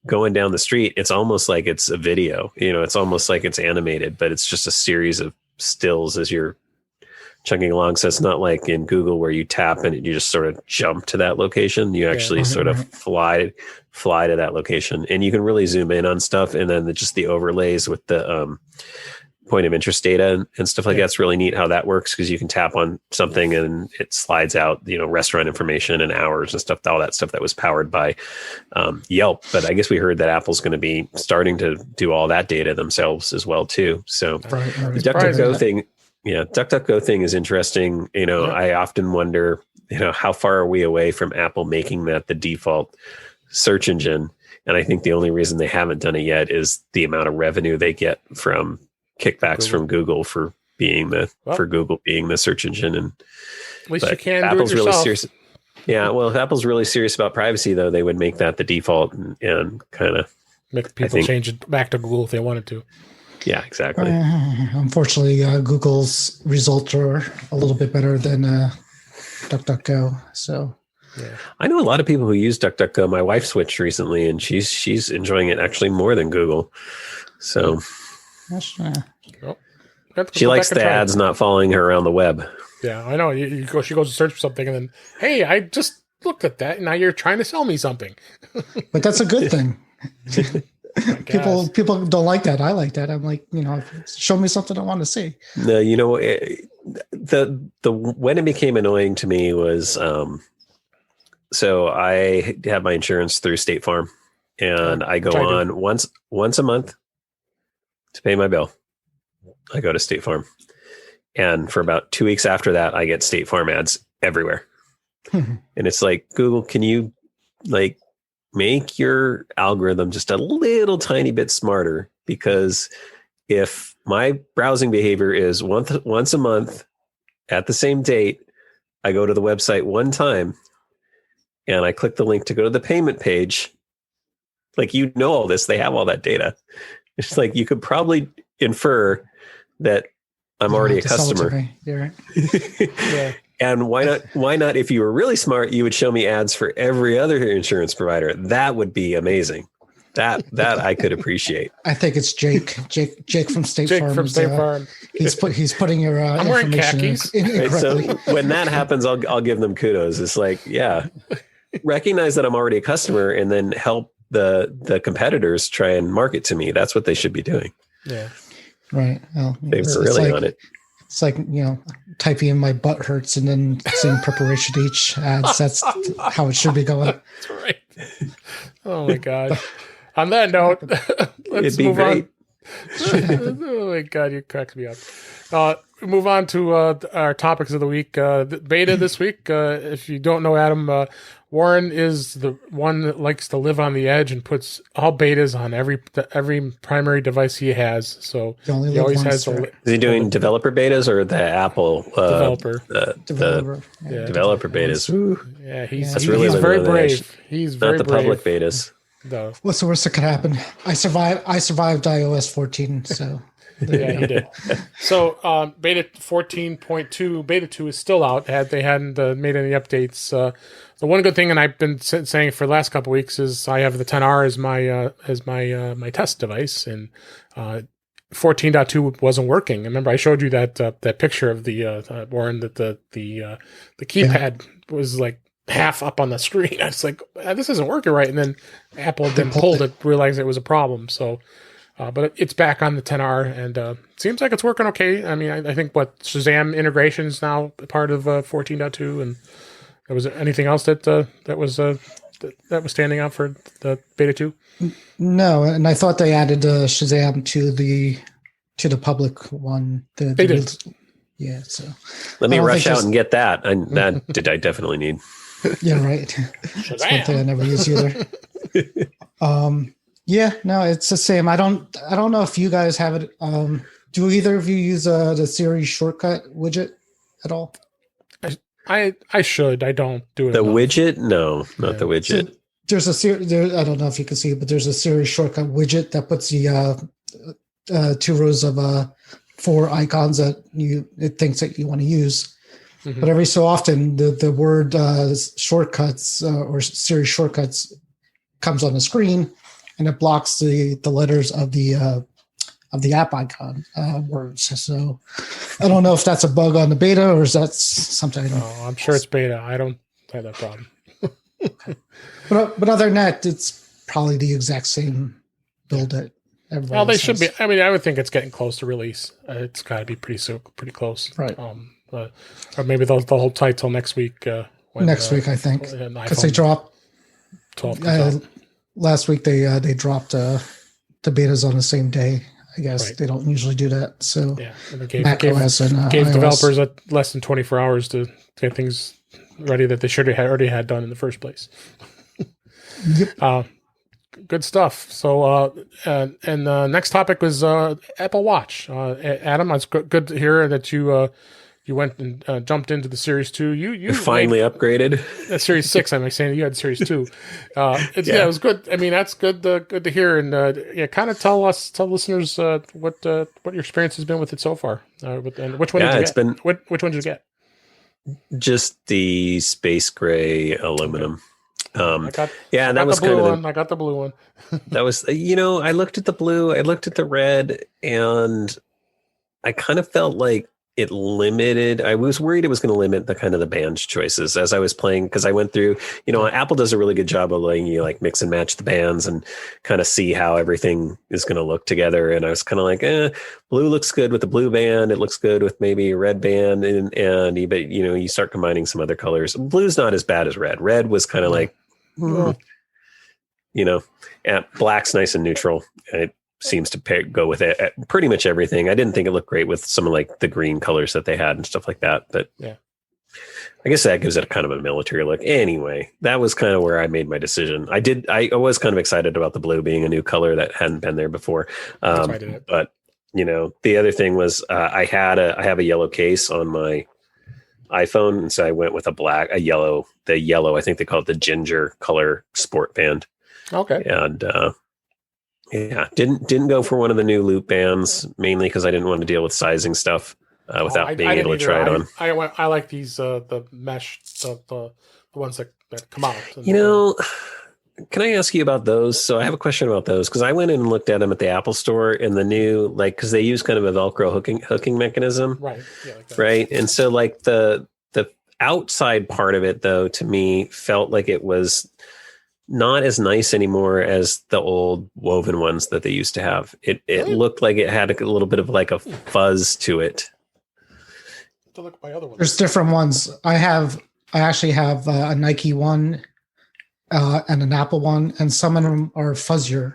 going down the street. It's almost like it's a video, it's almost like it's animated, but it's just a series of stills as you're chunking along. So it's not like in Google where you tap and you just sort of jump to that location. You actually sort of fly to that location, and you can really zoom in on stuff. And then just the overlays with the point of interest data and stuff like that's really neat how that works, because you can tap on something and it slides out, restaurant information and hours and stuff, all that stuff that was powered by Yelp. But I guess we heard that Apple's going to be starting to do all that data themselves as well too. So the DuckDuckGo thing. Yeah, DuckDuckGo thing is interesting. I often wonder, how far are we away from Apple making that the default search engine? And I think the only reason they haven't done it yet is the amount of revenue they get from kickbacks from Google for being for Google being the search engine. And at least you can Apple's do it yourself. really serious. Yeah, well, if Apple's really serious about privacy, though, they would make that the default and kind of make people change it back to Google if they wanted to. Yeah, exactly. Unfortunately, Google's results are a little bit better than DuckDuckGo. So, I know a lot of people who use DuckDuckGo. My wife switched recently, and she's enjoying it actually more than Google. So, she likes the ads not following her around the web. Yeah, I know. She goes to search for something, and then, hey, I just looked at that, and now you're trying to sell me something. But that's a good thing. People don't like that. I like that. I'm like, show me something I want to see. No, the when it became annoying to me was so I have my insurance through State Farm, and I go on once a month to pay my bill. I go to State Farm, and for about 2 weeks after that, I get State Farm ads everywhere. And it's like, Google, can you make your algorithm just a little tiny bit smarter? Because if my browsing behavior is once a month at the same date, I go to the website one time and I click the link to go to the payment page. All this, they have all that data. It's like, you could probably infer that I'm already a customer. You're right. Yeah. And why not, if you were really smart, you would show me ads for every other insurance provider. That would be amazing. That I could appreciate. I think it's Jake from State Farm. From State Farm. He's putting your I'm wearing khakis. Right, so when that happens, I'll give them kudos. It's like, recognize that I'm already a customer, and then help the competitors try and market to me. That's what they should be doing. Yeah. Right. Well, they were really on it. It's like, typing in my butt hurts and then seeing preparation to each ads. That's how it should be going. That's right. Oh my God. On that note, let's move on. Oh my God, you cracked me up. Move on to our topics of the week. The beta this week. If you don't know Adam, Warren is the one that likes to live on the edge and puts all betas on every primary device he has. So he always has. Is he doing developer betas or the Apple developer? Developer betas. Ooh. Yeah, he's very brave. He's very not the brave. public betas. No. What's the worst that could happen? I survived iOS 14. So. Yeah, he did. So beta 14.2, beta 2 is still out. They hadn't made any updates. The one good thing, and I've been saying for the last couple of weeks, is I have the 10R as my test device, and 14.2 wasn't working. Remember, I showed you that that picture of the Warren, that the keypad was like half up on the screen. I was like, this isn't working right. And then Apple then pulled it, realized it was a problem. So, but it's back on the 10R, and it seems like it's working okay. I mean, I think Shazam integration is now part of 14.2, and there was anything else that was standing out for the beta 2? No, and I thought they added Shazam to the public one. They did. Yeah, so let me rush out and get that. That I definitely need. Yeah, right. That's one thing I never use either. Yeah, no, it's the same. I don't know if you guys have it. Do either of you use the Siri shortcut widget at all? I should. I don't do it. The widget? No, not the widget. So there's I don't know if you can see it, but there's a Siri shortcut widget that puts the 2 rows of 4 icons that it thinks that you want to use. Mm-hmm. But every so often, the word shortcuts or Siri shortcuts comes on the screen, and it blocks the letters of the app icon words. So I don't know if that's a bug on the beta or is that something I don't know. I'm sure it's beta. I don't have that problem. Okay. But other than that, it's probably the exact same build that everybody Well, they has. should be. I mean, I would think it's getting close to release. It's got to be pretty close. Right. Or maybe they'll hold tight till next week. Next week, I think. Because they dropped 12. Last week, they dropped the betas on the same day. I guess Right. they don't usually do that. So Yeah, and they macOS and gave iOS. developers less than 24 hours to get things ready that they should have already had done in the first place. Yep. Good stuff. So, and the next topic was Apple Watch. Adam, it's good to hear that you went and jumped into the Series 2. You finally upgraded. Series 6. I'm saying you had Series 2. It was good. I mean, that's good. Good to hear. And kind of tell listeners what your experience has been with it so far. And which one did you get? Which one did you get? Just the space gray aluminum. Okay. That was kind of one. I got the blue one. That was, I looked at the blue, I looked at the red, and I kind of felt like it limited. I was worried it was going to limit the kind of the band choices as I was playing, because I went through, Apple does a really good job of letting you like mix and match the bands and kind of see how everything is going to look together. And I was kind of like, blue looks good with the blue band. It looks good with maybe a red band, but you start combining some other colors. Blue's not as bad as red. Red was kind of like, and black's nice and neutral. It seems to go with it pretty much everything. I didn't think it looked great with some of like the green colors that they had and stuff like that, but yeah, I guess that gives it a kind of a military look. Anyway, that was kind of where I made my decision. I was kind of excited about the blue being a new color that hadn't been there before. But the other thing was I have a yellow case on my iPhone, and so I went with the yellow. I think they call it the ginger color sport band. Okay. And didn't go for one of the new loop bands, mainly because I didn't want to deal with sizing stuff without being able to try it on. I like these the mesh the ones that come out. Can I ask you about those? So I have a question about those, because I went in and looked at them at the Apple Store, and the new, because they use kind of a Velcro hooking mechanism. Right. Yeah, like that. Right. And so the outside part of it, though, to me felt like it was not as nice anymore as the old woven ones that they used to have. It looked like it had a little bit of like a fuzz to it. To look at my other ones. There's different ones. I actually have a Nike one and an Apple one, and some of them are fuzzier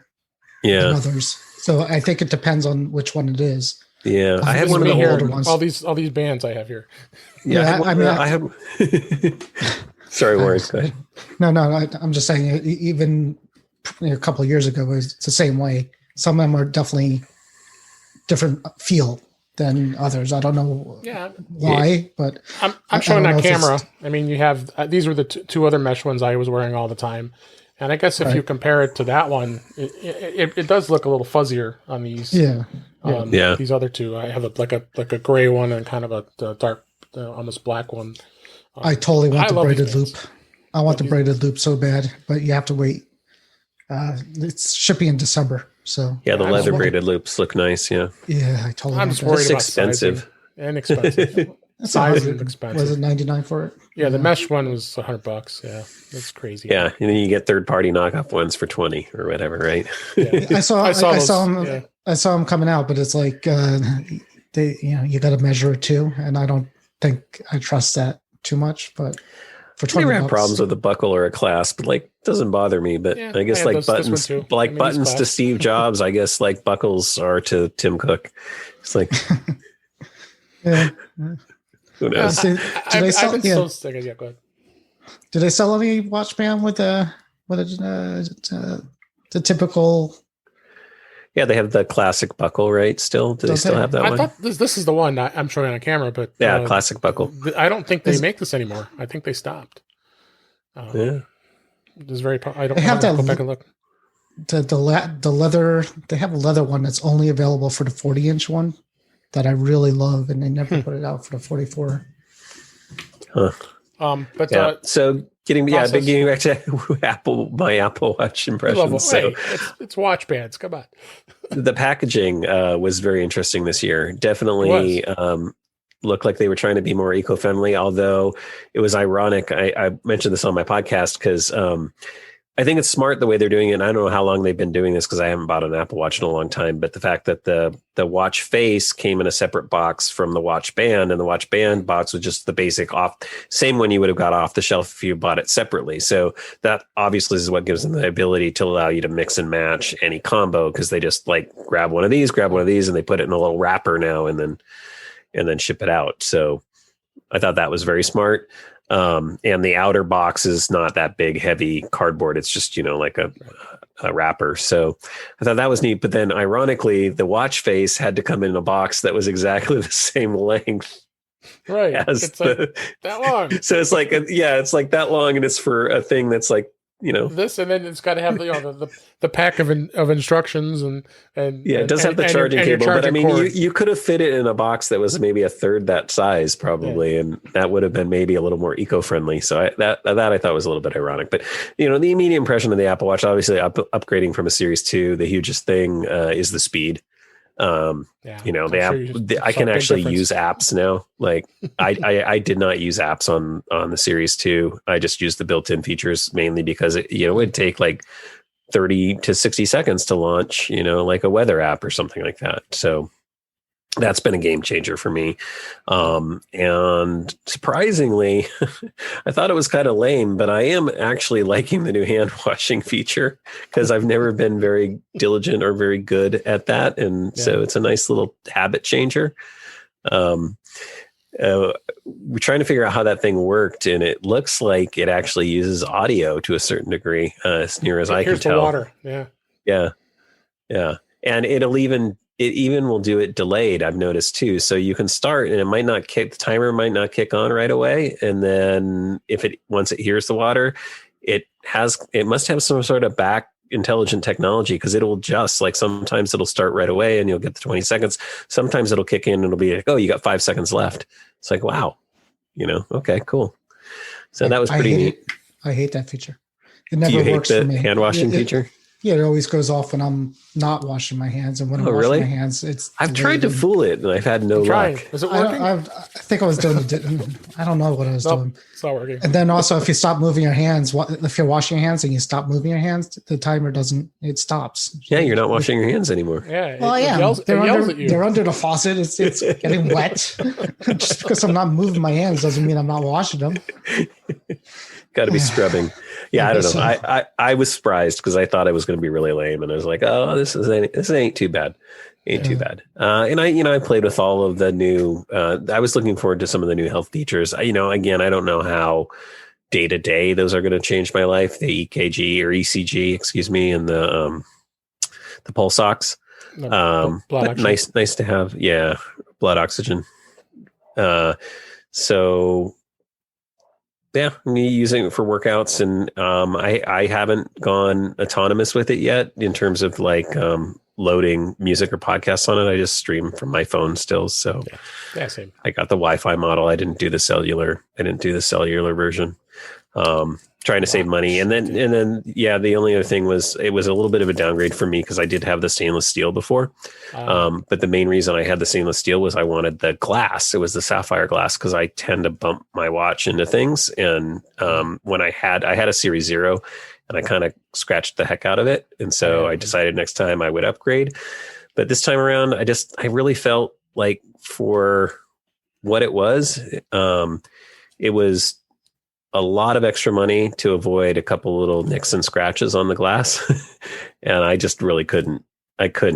than others. So I think it depends on which one it is. Yeah, I had one of the older ones. All these bands I have here. Yeah, I have. Sorry, Warren. Go ahead. No. I'm just saying. Even a couple of years ago, it's the same way. Some of them are definitely different feel than others. I don't know why, but I'm showing that camera. I mean, you have these were the two other mesh ones I was wearing all the time, and I guess if you compare it to that one, it does look a little fuzzier on these. These other two, I have like a gray one and kind of a dark, almost black one. I totally want the braided loop. I want the braided loop so bad, but you have to wait. It's shipping in December. So Yeah, the I'm leather just- braided loops look nice. Yeah, yeah, I totally. I'm want just that. worried just about expensive. sizing and expensive. That's Size 100. and expensive. Was it 99 for it? Yeah, the mesh one was $100. Yeah, that's crazy. Yeah, and then you get third party knockoff ones for 20 or whatever, right? Yeah. I saw. I saw I those, saw them. yeah. I saw them coming out, but it's like they, you got to measure it too, and I don't think I trust that too much. But for I 20 never had bucks, problems with a buckle or a clasp. Like, doesn't bother me. But Yeah, I guess I had like this one buttons, too. like I mean, these buttons to clasps. Steve Jobs. I guess like buckles are to Tim Cook. It's like yeah. who knows? Did they sell? I've been Yeah. so sick of. Yeah, go ahead. Do they sell any watch band with the typical? Yeah, they have the classic buckle, right? Still, do they Don't still they? have that I one? thought this is the one I'm showing on camera, but Yeah, classic buckle. I don't think they Is- make this anymore. I think they stopped. Yeah. This is very. I don't. They have know. that Go back and look. The leather. They have a leather one that's only available for the 40-inch one that I really love, and they never put it out for the 44. But Yeah. So getting back process- to my Apple Watch I love impressions. So hey, it's watch bands. Come on. the packaging was very interesting this year. Definitely looked like they were trying to be more eco-friendly, although it was ironic. I mentioned this on my podcast because I think it's smart the way they're doing it. And I don't know how long they've been doing this because I haven't bought an Apple Watch in a long time. But the fact that the watch face came in a separate box from the watch band, and the watch band box was just the basic same one you would have got off the shelf if you bought it separately. So that obviously is what gives them the ability to allow you to mix and match any combo, because they just like grab one of these, and they put it in a little wrapper now and then ship it out. So I thought that was very smart. And the outer box is not that big, heavy cardboard. It's just, like a wrapper. So I thought that was neat. But then ironically, the watch face had to come in a box that was exactly the same length Right. as It's like that long. So it's like, it's like that long, and it's for a thing that's like, this, and then it's got to have the pack of instructions and it does have the charging cable, but I mean, you could have fit it in a box that was maybe a third that size probably, and that would have been maybe a little more eco-friendly. So that I thought was a little bit ironic, but the immediate impression of the Apple Watch, obviously upgrading from a Series 2, the hugest thing is the speed. I can actually use apps now. Like I did not use apps on the Series 2. I just used the built-in features mainly because it would take like 30 to 60 seconds to launch, like a weather app or something like that. So that's been a game changer for me. And surprisingly, I thought it was kind of lame, but I am actually liking the new hand washing feature because I've never been very diligent or very good at that. And so it's a nice little habit changer. We're trying to figure out how that thing worked, and it looks like it actually uses audio to a certain degree, as near as I can tell. Water. Yeah. And it even will do it delayed, I've noticed too. So you can start and the timer might not kick on right away. And then once it hears the water, it must have some sort of back intelligent technology, because it'll adjust. Like sometimes it'll start right away and you'll get the 20 seconds. Sometimes it'll kick in and it'll be like, oh, you got 5 seconds left. It's like, wow, okay, cool. So that was pretty neat. I hate that feature. It Do you never hate works for me. the hand washing feature? Yeah, it always goes off when I'm not washing my hands, and when I'm washing my hands, I've tried to fool it, and I've had no luck. Is it working? I think I was doing I don't know what I was doing. It's not working. And then also, if you stop moving your hands, if you're washing your hands and you stop moving your hands, the timer it stops. Yeah, you're not washing your hands anymore. Yeah. Well, it yells at you. They're under the faucet. It's getting wet. Just because I'm not moving my hands doesn't mean I'm not washing them. Got to be scrubbing. Yeah, I don't know. I was surprised because I thought it was going to be really lame, and I was like, oh, this ain't too bad. Too bad. And I played with all of the new. I was looking forward to some of the new health features. Again, I don't know how day to day those are going to change my life. The EKG or ECG, excuse me, and the pulse ox. But nice to have. Yeah, blood oxygen. So. Yeah, me using it for workouts, and I haven't gone autonomous with it yet in terms of like loading music or podcasts on it. I just stream from my phone still. So yeah, same. I got the Wi-Fi model. I didn't do the cellular version. trying to save money. And then, yeah, the only other thing was it was a little bit of a downgrade for me because I did have the stainless steel before. But the main reason I had the stainless steel was I wanted the glass. It was the sapphire glass because I tend to bump my watch into things. And when I had a Series 0 and I kind of scratched the heck out of it. And so I decided next time I would upgrade. But this time around, I really felt like for what it was a lot of extra money to avoid a couple little nicks and scratches on the glass. And I just really couldn't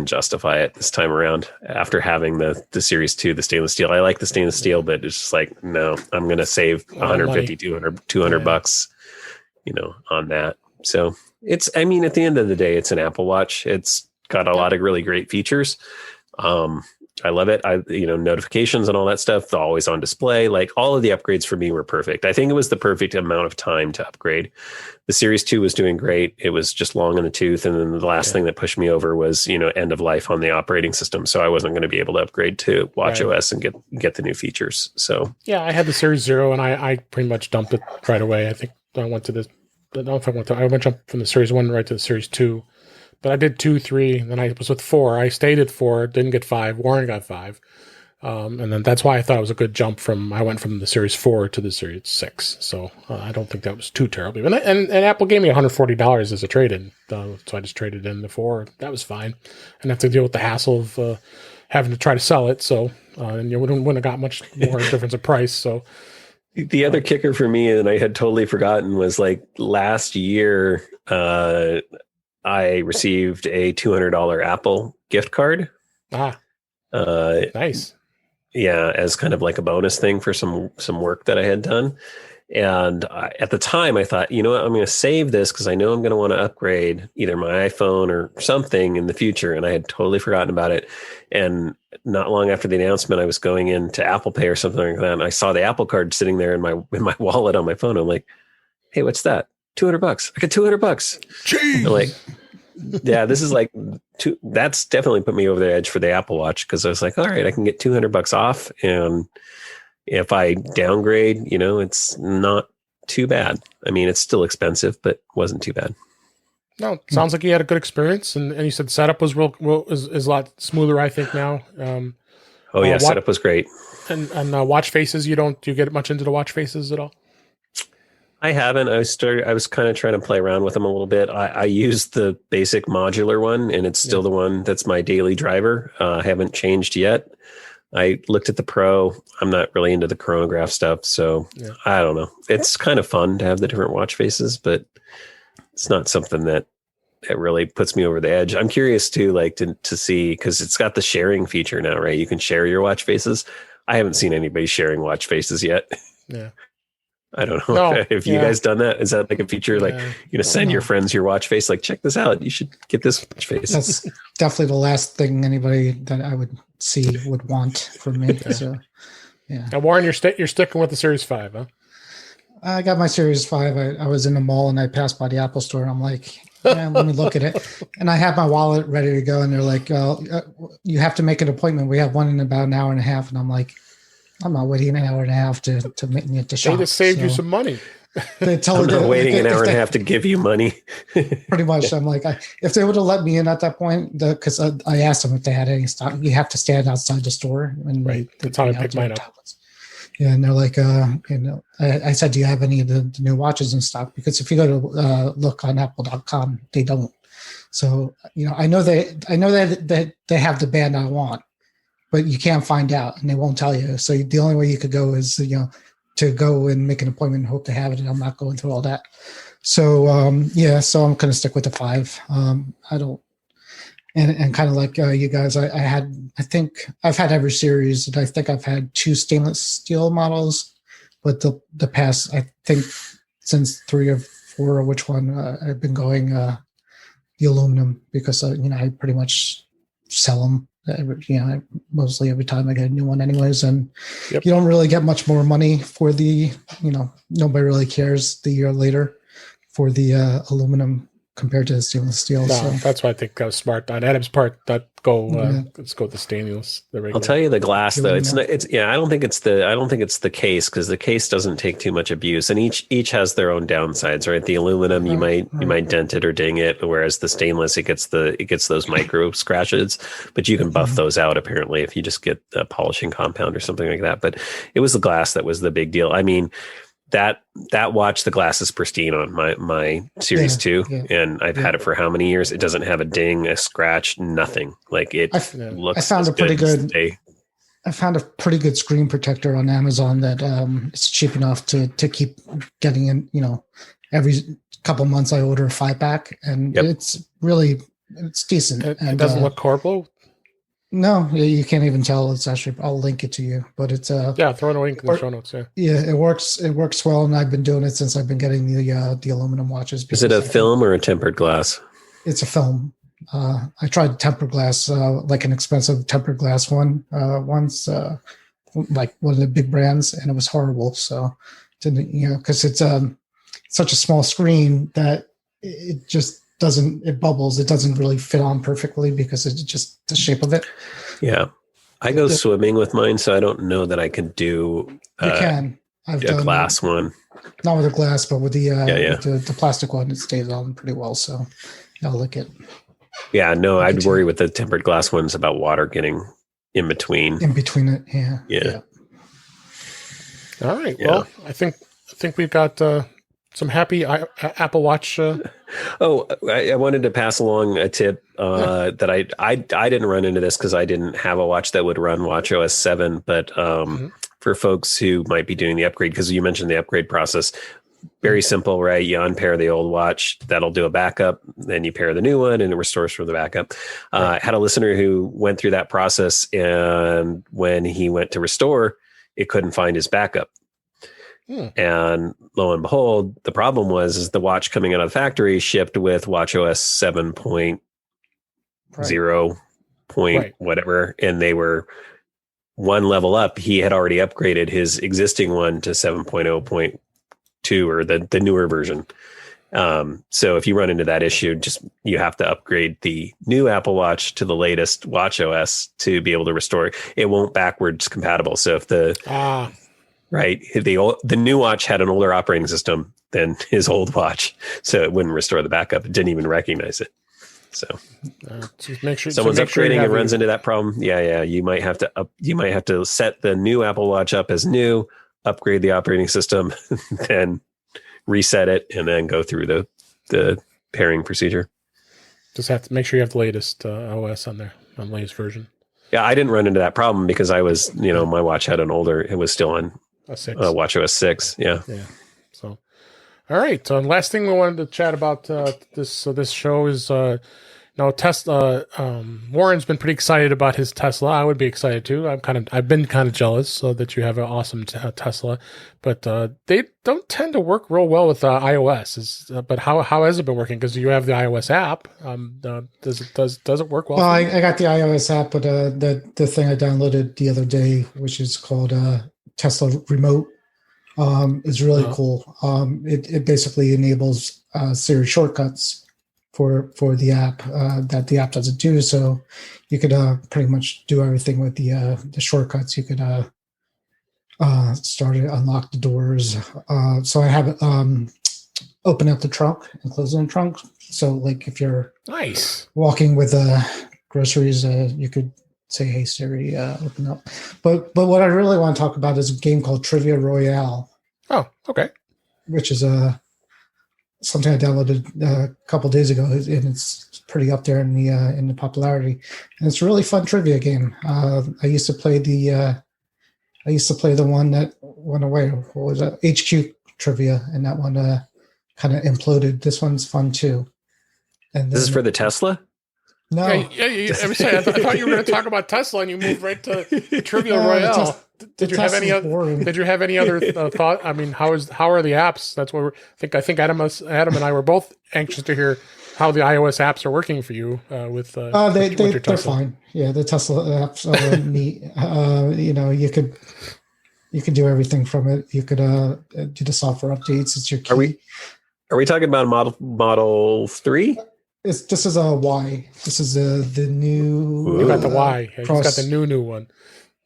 justify it this time around after having the Series 2, the stainless steel. I like the stainless steel, but it's just like, no, I'm going to save 150, 200 bucks, on that. So at the end of the day, it's an Apple Watch. It's got a lot of really great features. I love it. Notifications and all that stuff, the always on display, like all of the upgrades for me were perfect. I think it was the perfect amount of time to upgrade. The Series 2 was doing great. It was just long in the tooth. And then the last thing that pushed me over was, end of life on the operating system. So I wasn't going to be able to upgrade to WatchOS and get the new features. So yeah, I had the Series 0 and I pretty much dumped it right away. I think I went to I jumped from the Series 1 right to the Series 2. But I did 2, 3, and then I was with 4. I stayed at 4, didn't get 5. Warren got 5. And then that's why I thought it was a good jump I went from the Series 4 to the Series 6. So I don't think that was too terribly. And Apple gave me $140 as a trade-in. So I just traded in the 4. That was fine. I didn't have to deal with the hassle of having to try to sell it. So, and you wouldn't have got much more difference of price. So the other kicker for me, and I had totally forgotten, was like last year, I received a $200 Apple gift card. Nice. Yeah, as kind of like a bonus thing for some work that I had done. And at the time, I thought, you know what, I'm going to save this because I know I'm going to want to upgrade either my iPhone or something in the future. And I had totally forgotten about it. And not long after the announcement, I was going into Apple Pay or something like that, and I saw the Apple card sitting there in my wallet on my phone. I'm like, hey, what's that? $200. I got $200. Jeez. Like, yeah, this is like that's definitely put me over the edge for the Apple Watch because I was like, all right, I can get $200 off, and if I downgrade, it's not too bad. I mean, it's still expensive, but wasn't too bad. No, sounds like you had a good experience, and you said setup was is a lot smoother, I think now. Setup was great. And watch faces, do you get much into the watch faces at all? I haven't. I was kind of trying to play around with them a little bit. I used the basic modular one, and it's still the one that's my daily driver. I haven't changed yet. I looked at the Pro. I'm not really into the chronograph stuff, so I don't know. It's kind of fun to have the different watch faces, but it's not something that really puts me over the edge. I'm curious too, like to see, because it's got the sharing feature now, right? You can share your watch faces. I haven't seen anybody sharing watch faces yet. Yeah. I don't know if you guys done that. Is that like a feature like send your friends your watch face? Like, check this out. You should get this watch face. That's definitely the last thing anybody that I would see would want from me. So, yeah. Now, Warren, you're sticking with the Series 5, huh? I got my Series 5. I was in the mall and I passed by the Apple store and I'm like, let me look at it. And I have my wallet ready to go. And they're like, you have to make an appointment. We have one in about an hour and a half. And I'm like, I'm not waiting an hour and a half to make me at the shop. They just saved you some money. They tell me I'm waiting an hour and a half to give you money. Pretty much. I'm like, if they would have let me in at that point, because I asked them if they had any stock. You have to stand outside the store. And right. That's how I picked mine up. Yeah, and they're like, I said, do you have any of the new watches in stock? Because if you go to look on Apple.com, they don't. So I know that they have the band I want, but you can't find out, and they won't tell you. So the only way you could go is to go and make an appointment and hope to have it. And I'm not going through all that. So so I'm going to stick with the 5. I don't. And kind of like you guys, I think I've had every series, and I think I've had 2 stainless steel models, but the past, I think since 3 or 4, or which one, I've been going the aluminum because, I pretty much sell them, mostly every time I get a new one anyways. And you don't really get much more money for the, nobody really cares the year later for the aluminum compared to the stainless steel. No, So that's why I think that was smart on Adam's part. Let's go with the stainless. I'll tell you the glass though. It's not. It's I don't think it's the case, because the case doesn't take too much abuse, and each has their own downsides, right? The aluminum you might dent it or ding it, whereas the stainless it gets those micro scratches, but you can buff those out apparently if you just get a polishing compound or something like that. But it was the glass that was the big deal. I mean, that watch, the glass is pristine on my Series 2, and I've had it for how many years? It doesn't have a ding, a scratch, nothing. Like it looks. I found I found a pretty good screen protector on Amazon that it's cheap enough to keep getting in. Every couple months I order a 5-pack, and it's decent. It doesn't look horrible. No, you can't even tell. It's actually, I'll link it to you, but it's throw a link in the show notes. Yeah, it works well, and I've been doing it since I've been getting the aluminum watches. Is it a film or a tempered glass? It's a film. I tried tempered glass, like an expensive tempered glass one once, like one of the big brands, and it was horrible. So, because it's such a small screen that it just it bubbles. It doesn't really fit on perfectly because it's just the shape of it. Yeah. I go swimming with mine, so I don't know that I can do you can. I've done a glass one. Not with a glass, but with the plastic one, it stays on pretty well. So I'll lick it. Yeah, no, I'd worry with the tempered glass ones about water getting in between. In between it, yeah. All right. Yeah. Well, I think we've got some happy Apple Watch. I wanted to pass along a tip that I didn't run into this because I didn't have a watch that would run WatchOS 7, but for folks who might be doing the upgrade, because you mentioned the upgrade process, very simple, right? You unpair the old watch, that'll do a backup, then you pair the new one and it restores from the backup. I had a listener who went through that process, and when he went to restore, it couldn't find his backup. And lo and behold, the problem was the watch coming out of the factory shipped with WatchOS 7.0 whatever, and they were one level up. He had already upgraded his existing one to 7.0.2 or the newer version. So if you run into that issue, you have to upgrade the new Apple Watch to the latest WatchOS to be able to restore. It won't backwards compatible. So if the new watch had an older operating system than his old watch, so it wouldn't restore the backup. It didn't even recognize it. So make sure someone's upgrading and runs into that problem. Yeah. You might have to set the new Apple Watch up as new, upgrade the operating system, then reset it, and then go through the pairing procedure. Just have to make sure you have the latest OS on there, on the latest version. Yeah, I didn't run into that problem because I was, my watch had an older. It was still on WatchOS 6. Yeah. So, all right. Last thing we wanted to chat about this. So this show is Tesla. Warren's been pretty excited about his Tesla. I would be excited too. I've been kind of jealous that you have an awesome Tesla, but they don't tend to work real well with iOS. But how has it been working? Because you have the iOS app. Does it work well? Well, I got the iOS app, but the thing I downloaded the other day, which is called Tesla Remote, is really cool. It basically enables Siri shortcuts for the app that the app doesn't do. So you could pretty much do everything with the shortcuts. You could start it, unlock the doors. So I have it open up the trunk and close the trunk. So like if you're walking with groceries, you could say, "Hey Siri, open up." But what I really want to talk about is a game called Trivia Royale. Oh, okay. Which is something I downloaded a couple days ago, and it's pretty up there in the popularity. And it's a really fun trivia game. I used to play the one that went away. What was it? HQ Trivia, and that one kind of imploded. This one's fun too. And this is for the Tesla? No. I thought you were going to talk about Tesla, and you moved right to Trivia Royale. Did you have any other thought? I mean, how are the apps? That's what I think Adam and I were both anxious to hear how the iOS apps are working for you with they're fine. Yeah, the Tesla apps are neat. You could do everything from it. You could do the software updates. It's your key. Are we talking about Model 3? This is a Y. This is the new. You got the Y. He's got cross, the new one.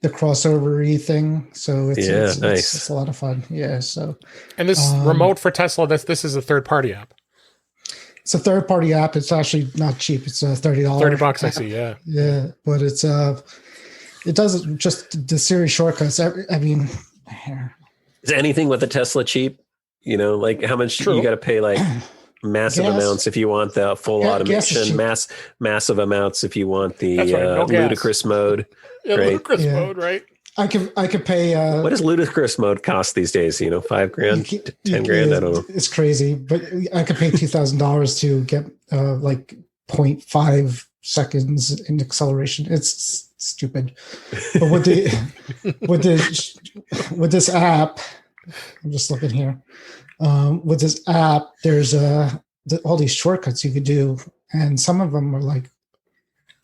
the crossover-y thing. So nice. It's a lot of fun. Yeah. So And this remote for Tesla, this is a third-party app. it's a third-party app. It's actually not cheap. It's $30. $30, I see. Yeah. Yeah, but it does just the Siri shortcuts. I mean, Is anything with a Tesla cheap? You know, like how much True. you got to pay, like massive amounts if you want the full automation, massive amounts if you want the ludicrous mode. Yeah, right? ludicrous mode, right? I could pay. What does ludicrous mode cost these days? You know, $5,000, $10,000. I don't know. It's crazy, but I could pay $2,000 to get like 0.5 seconds in acceleration. It's stupid. But with this app, I'm just looking here. With this app, there's all these shortcuts you could do, and some of them are like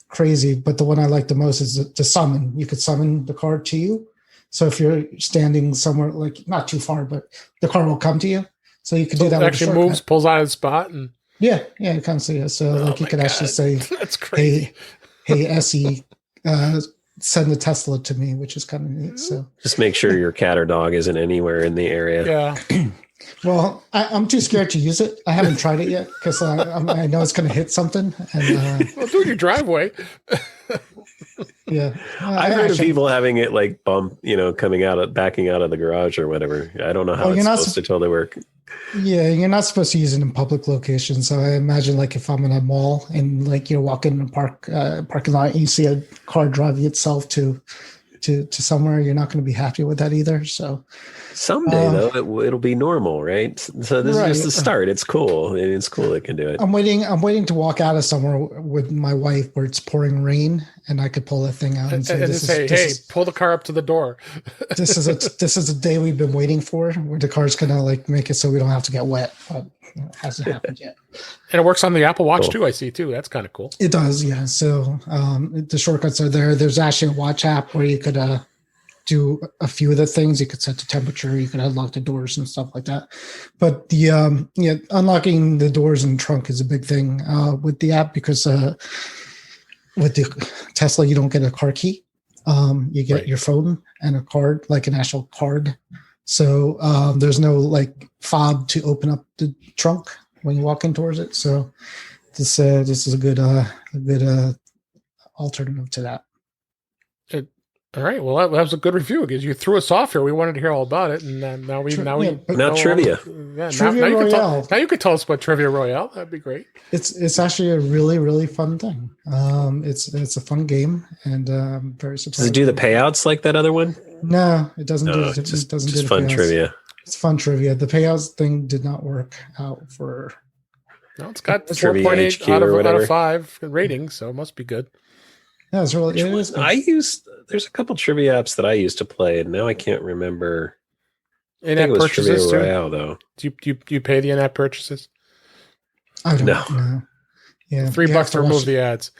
crazy. But the one I like the most is to summon. You could summon the car to you. So if you're standing somewhere like not too far, but the car will come to you. So you could do that. It actually moves, pulls out of the spot, and yeah, you can see it. So like you could actually say, "That's crazy." Hey, Essie, send the Tesla to me," which is kind of neat. So just make sure your cat or dog isn't anywhere in the area. Yeah. Well, I'm too scared to use it. I haven't tried it yet because I know it's going to hit something. And well, do it in your driveway. Yeah, I've heard of people having it like bump, backing out of the garage or whatever. I don't know how it's supposed to totally work. Yeah, you're not supposed to use it in public locations. So I imagine like if I'm in a mall and like you're walking in a parking lot and you see a car driving itself to somewhere, you're not going to be happy with that either. So someday though, it'll be normal, right? So this is just the start. It's cool. It's cool it can do it. I'm waiting to walk out of somewhere with my wife where it's pouring rain and I could pull that thing out and say, pull the car up to the door. this is a day we've been waiting for, where the car's gonna like make it so we don't have to get wet, but it hasn't happened yet. And it works on the Apple Watch too, I see too. That's kind of cool. It does, yeah. So the shortcuts are there. There's actually a watch app where you could do a few of the things. You could set the temperature, you could unlock the doors and stuff like that. But the unlocking the doors and trunk is a big thing with the app, because with the Tesla you don't get a car key. You get your phone and a card, like an actual card. So there's no like fob to open up the trunk when you walk in towards it. So this is a good alternative to that. All right. Well, that was a good review because you threw us off here. We wanted to hear all about it, and now trivia. Trivia Royale. Now you could tell us about Trivia Royale. That'd be great. It's actually a really, really fun thing. It's a fun game, and very surprising. Does it do the payouts like that other one? No, it doesn't do it. It doesn't just do fun payouts. Trivia. It's fun trivia. The payouts thing did not work out for. No, it's got 4.8 out of 5 rating, so it must be good. Yeah, it's really. It is good. There's a couple trivia apps that I used to play, and now I can't remember. In-app purchases Trivia too. Royale, though. Do you pay the in-app purchases? I don't know. Yeah, $3 to remove the ads.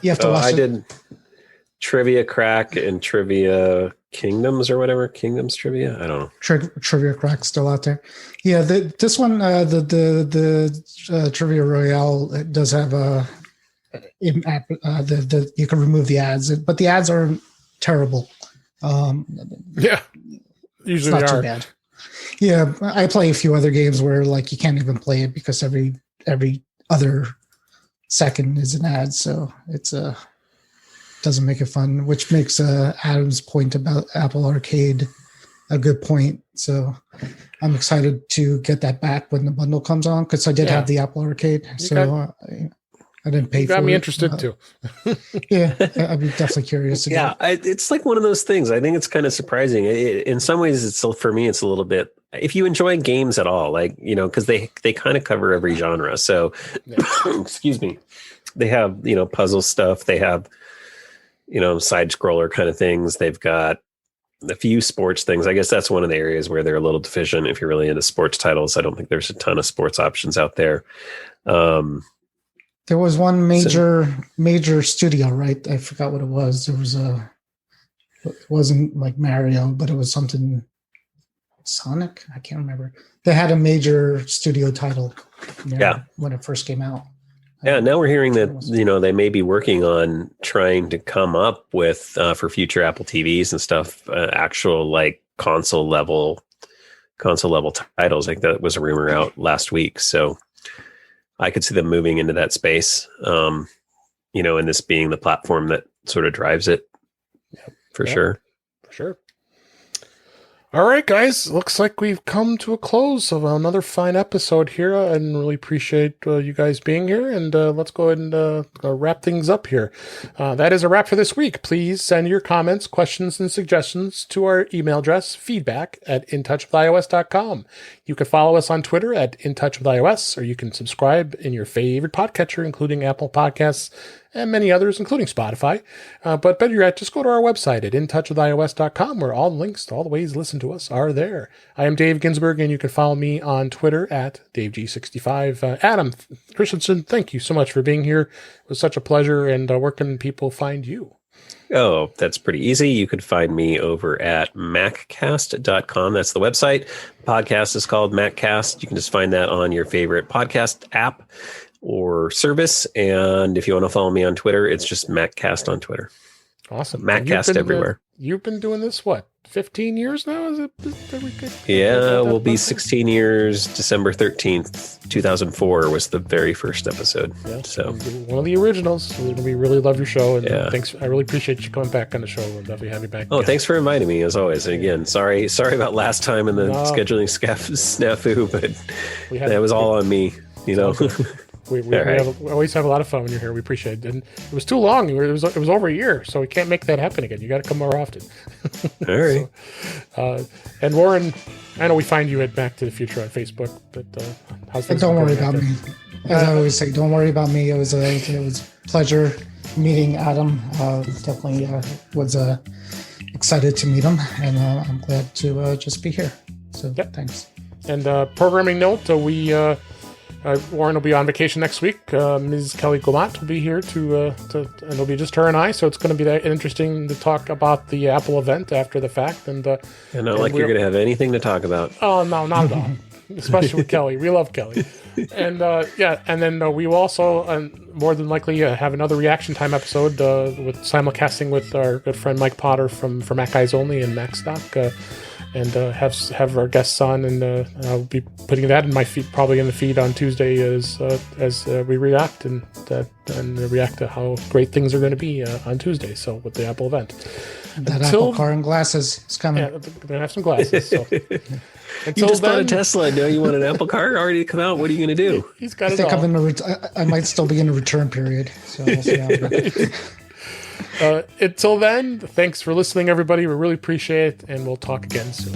You have to watch. I did Trivia Crack and Trivia Kingdoms or whatever. Kingdoms Trivia. I don't know. Trivia Crack still out there. Yeah, this one, the Trivia Royale does have a in-app. You can remove the ads, but the ads are terrible. Yeah, usually it's not too bad. Yeah, I play a few other games where like you can't even play it because every other second is an ad, so it's doesn't make it fun, which makes Adam's point about Apple Arcade a good point. So I'm excited to get that back when the bundle comes on, because I did have the Apple Arcade, I didn't pay for it. Got me interested too. Yeah, I'd be definitely curious. It's like one of those things. I think it's kind of surprising. In some ways, for me, it's a little bit. If you enjoy games at all, like because they kind of cover every genre. So, excuse me, they have puzzle stuff. They have side scroller kind of things. They've got a few sports things. I guess that's one of the areas where they're a little deficient. If you're really into sports titles, I don't think there's a ton of sports options out there. There was one major studio, right? I forgot what it was. There was it wasn't like Mario, but it was something Sonic? I can't remember. They had a major studio title when it first came out. Yeah, now we're hearing that, they may be working on trying to come up with, for future Apple TVs and stuff, actual like console level titles. Like that was a rumor out last week. So I could see them moving into that space, and this being the platform that sort of drives it. For sure. All right, guys. Looks like we've come to a close of another fine episode here, and really appreciate you guys being here. And let's go ahead and wrap things up here. That is a wrap for this week. Please send your comments, questions, and suggestions to our email address, feedback@intouchwithios.com. You can follow us on Twitter @intouchwithios, or you can subscribe in your favorite podcatcher, including Apple Podcasts and many others, including Spotify. But better yet, just go to our website at intouchwithios.com, where all the links to all the ways to listen to us are there. I am Dave Ginsburg, and you can follow me on Twitter @DaveG65. Adam Christianson, thank you so much for being here. It was such a pleasure. And where can people find you? Oh, that's pretty easy. You could find me over at Maccast.com. That's the website. The podcast is called Maccast. You can just find that on your favorite podcast app or service. And if you want to follow me on Twitter, it's just Maccast on Twitter. Awesome. Maccast everywhere. You've been doing this, 15 years now? Is it? Yeah, we'll be 16 years. December 13th, 2004 was the very first episode. Yeah, so one of the originals. We really love your show, and thanks. I really appreciate you coming back on the show. We'll definitely have you back. Oh, thanks for inviting me as always. And again, sorry about last time and the scheduling snafu, but that was all on me. We always have a lot of fun when you're here. We appreciate it. And it was too long. It was over a year, so we can't make that happen again. You got to come more often. All right. And Warren, I know we find you at Back to the Future on Facebook, but how's things? Don't worry about me. As I always say, don't worry about me. It was a pleasure meeting Adam. Definitely was excited to meet him, and I'm glad to just be here. So thanks. And programming note, Warren will be on vacation next week. Ms. Kelly Gomat will be here and it'll be just her and I. So it's going to be interesting to talk about the Apple event after the fact. And not like you're going to have anything to talk about. Oh, no, not at all. Especially with Kelly. We love Kelly. And and then we will also more than likely have another reaction time episode with simulcasting with our good friend Mike Potter from Mac Guys Only and Mac Stock. And have our guests on, and I'll be putting that in my feed, probably in the feed on Tuesday as we react and react to how great things are going to be on Tuesday. So with the Apple event, that Apple car and glasses is coming. Yeah, they're going to have some glasses. So. You just bought a Tesla. Now you want an Apple car already to come out. What are you going to do? He's got I think I might still be in a return period. So we'll see how until then, thanks for listening, everybody. We really appreciate it, and we'll talk again soon.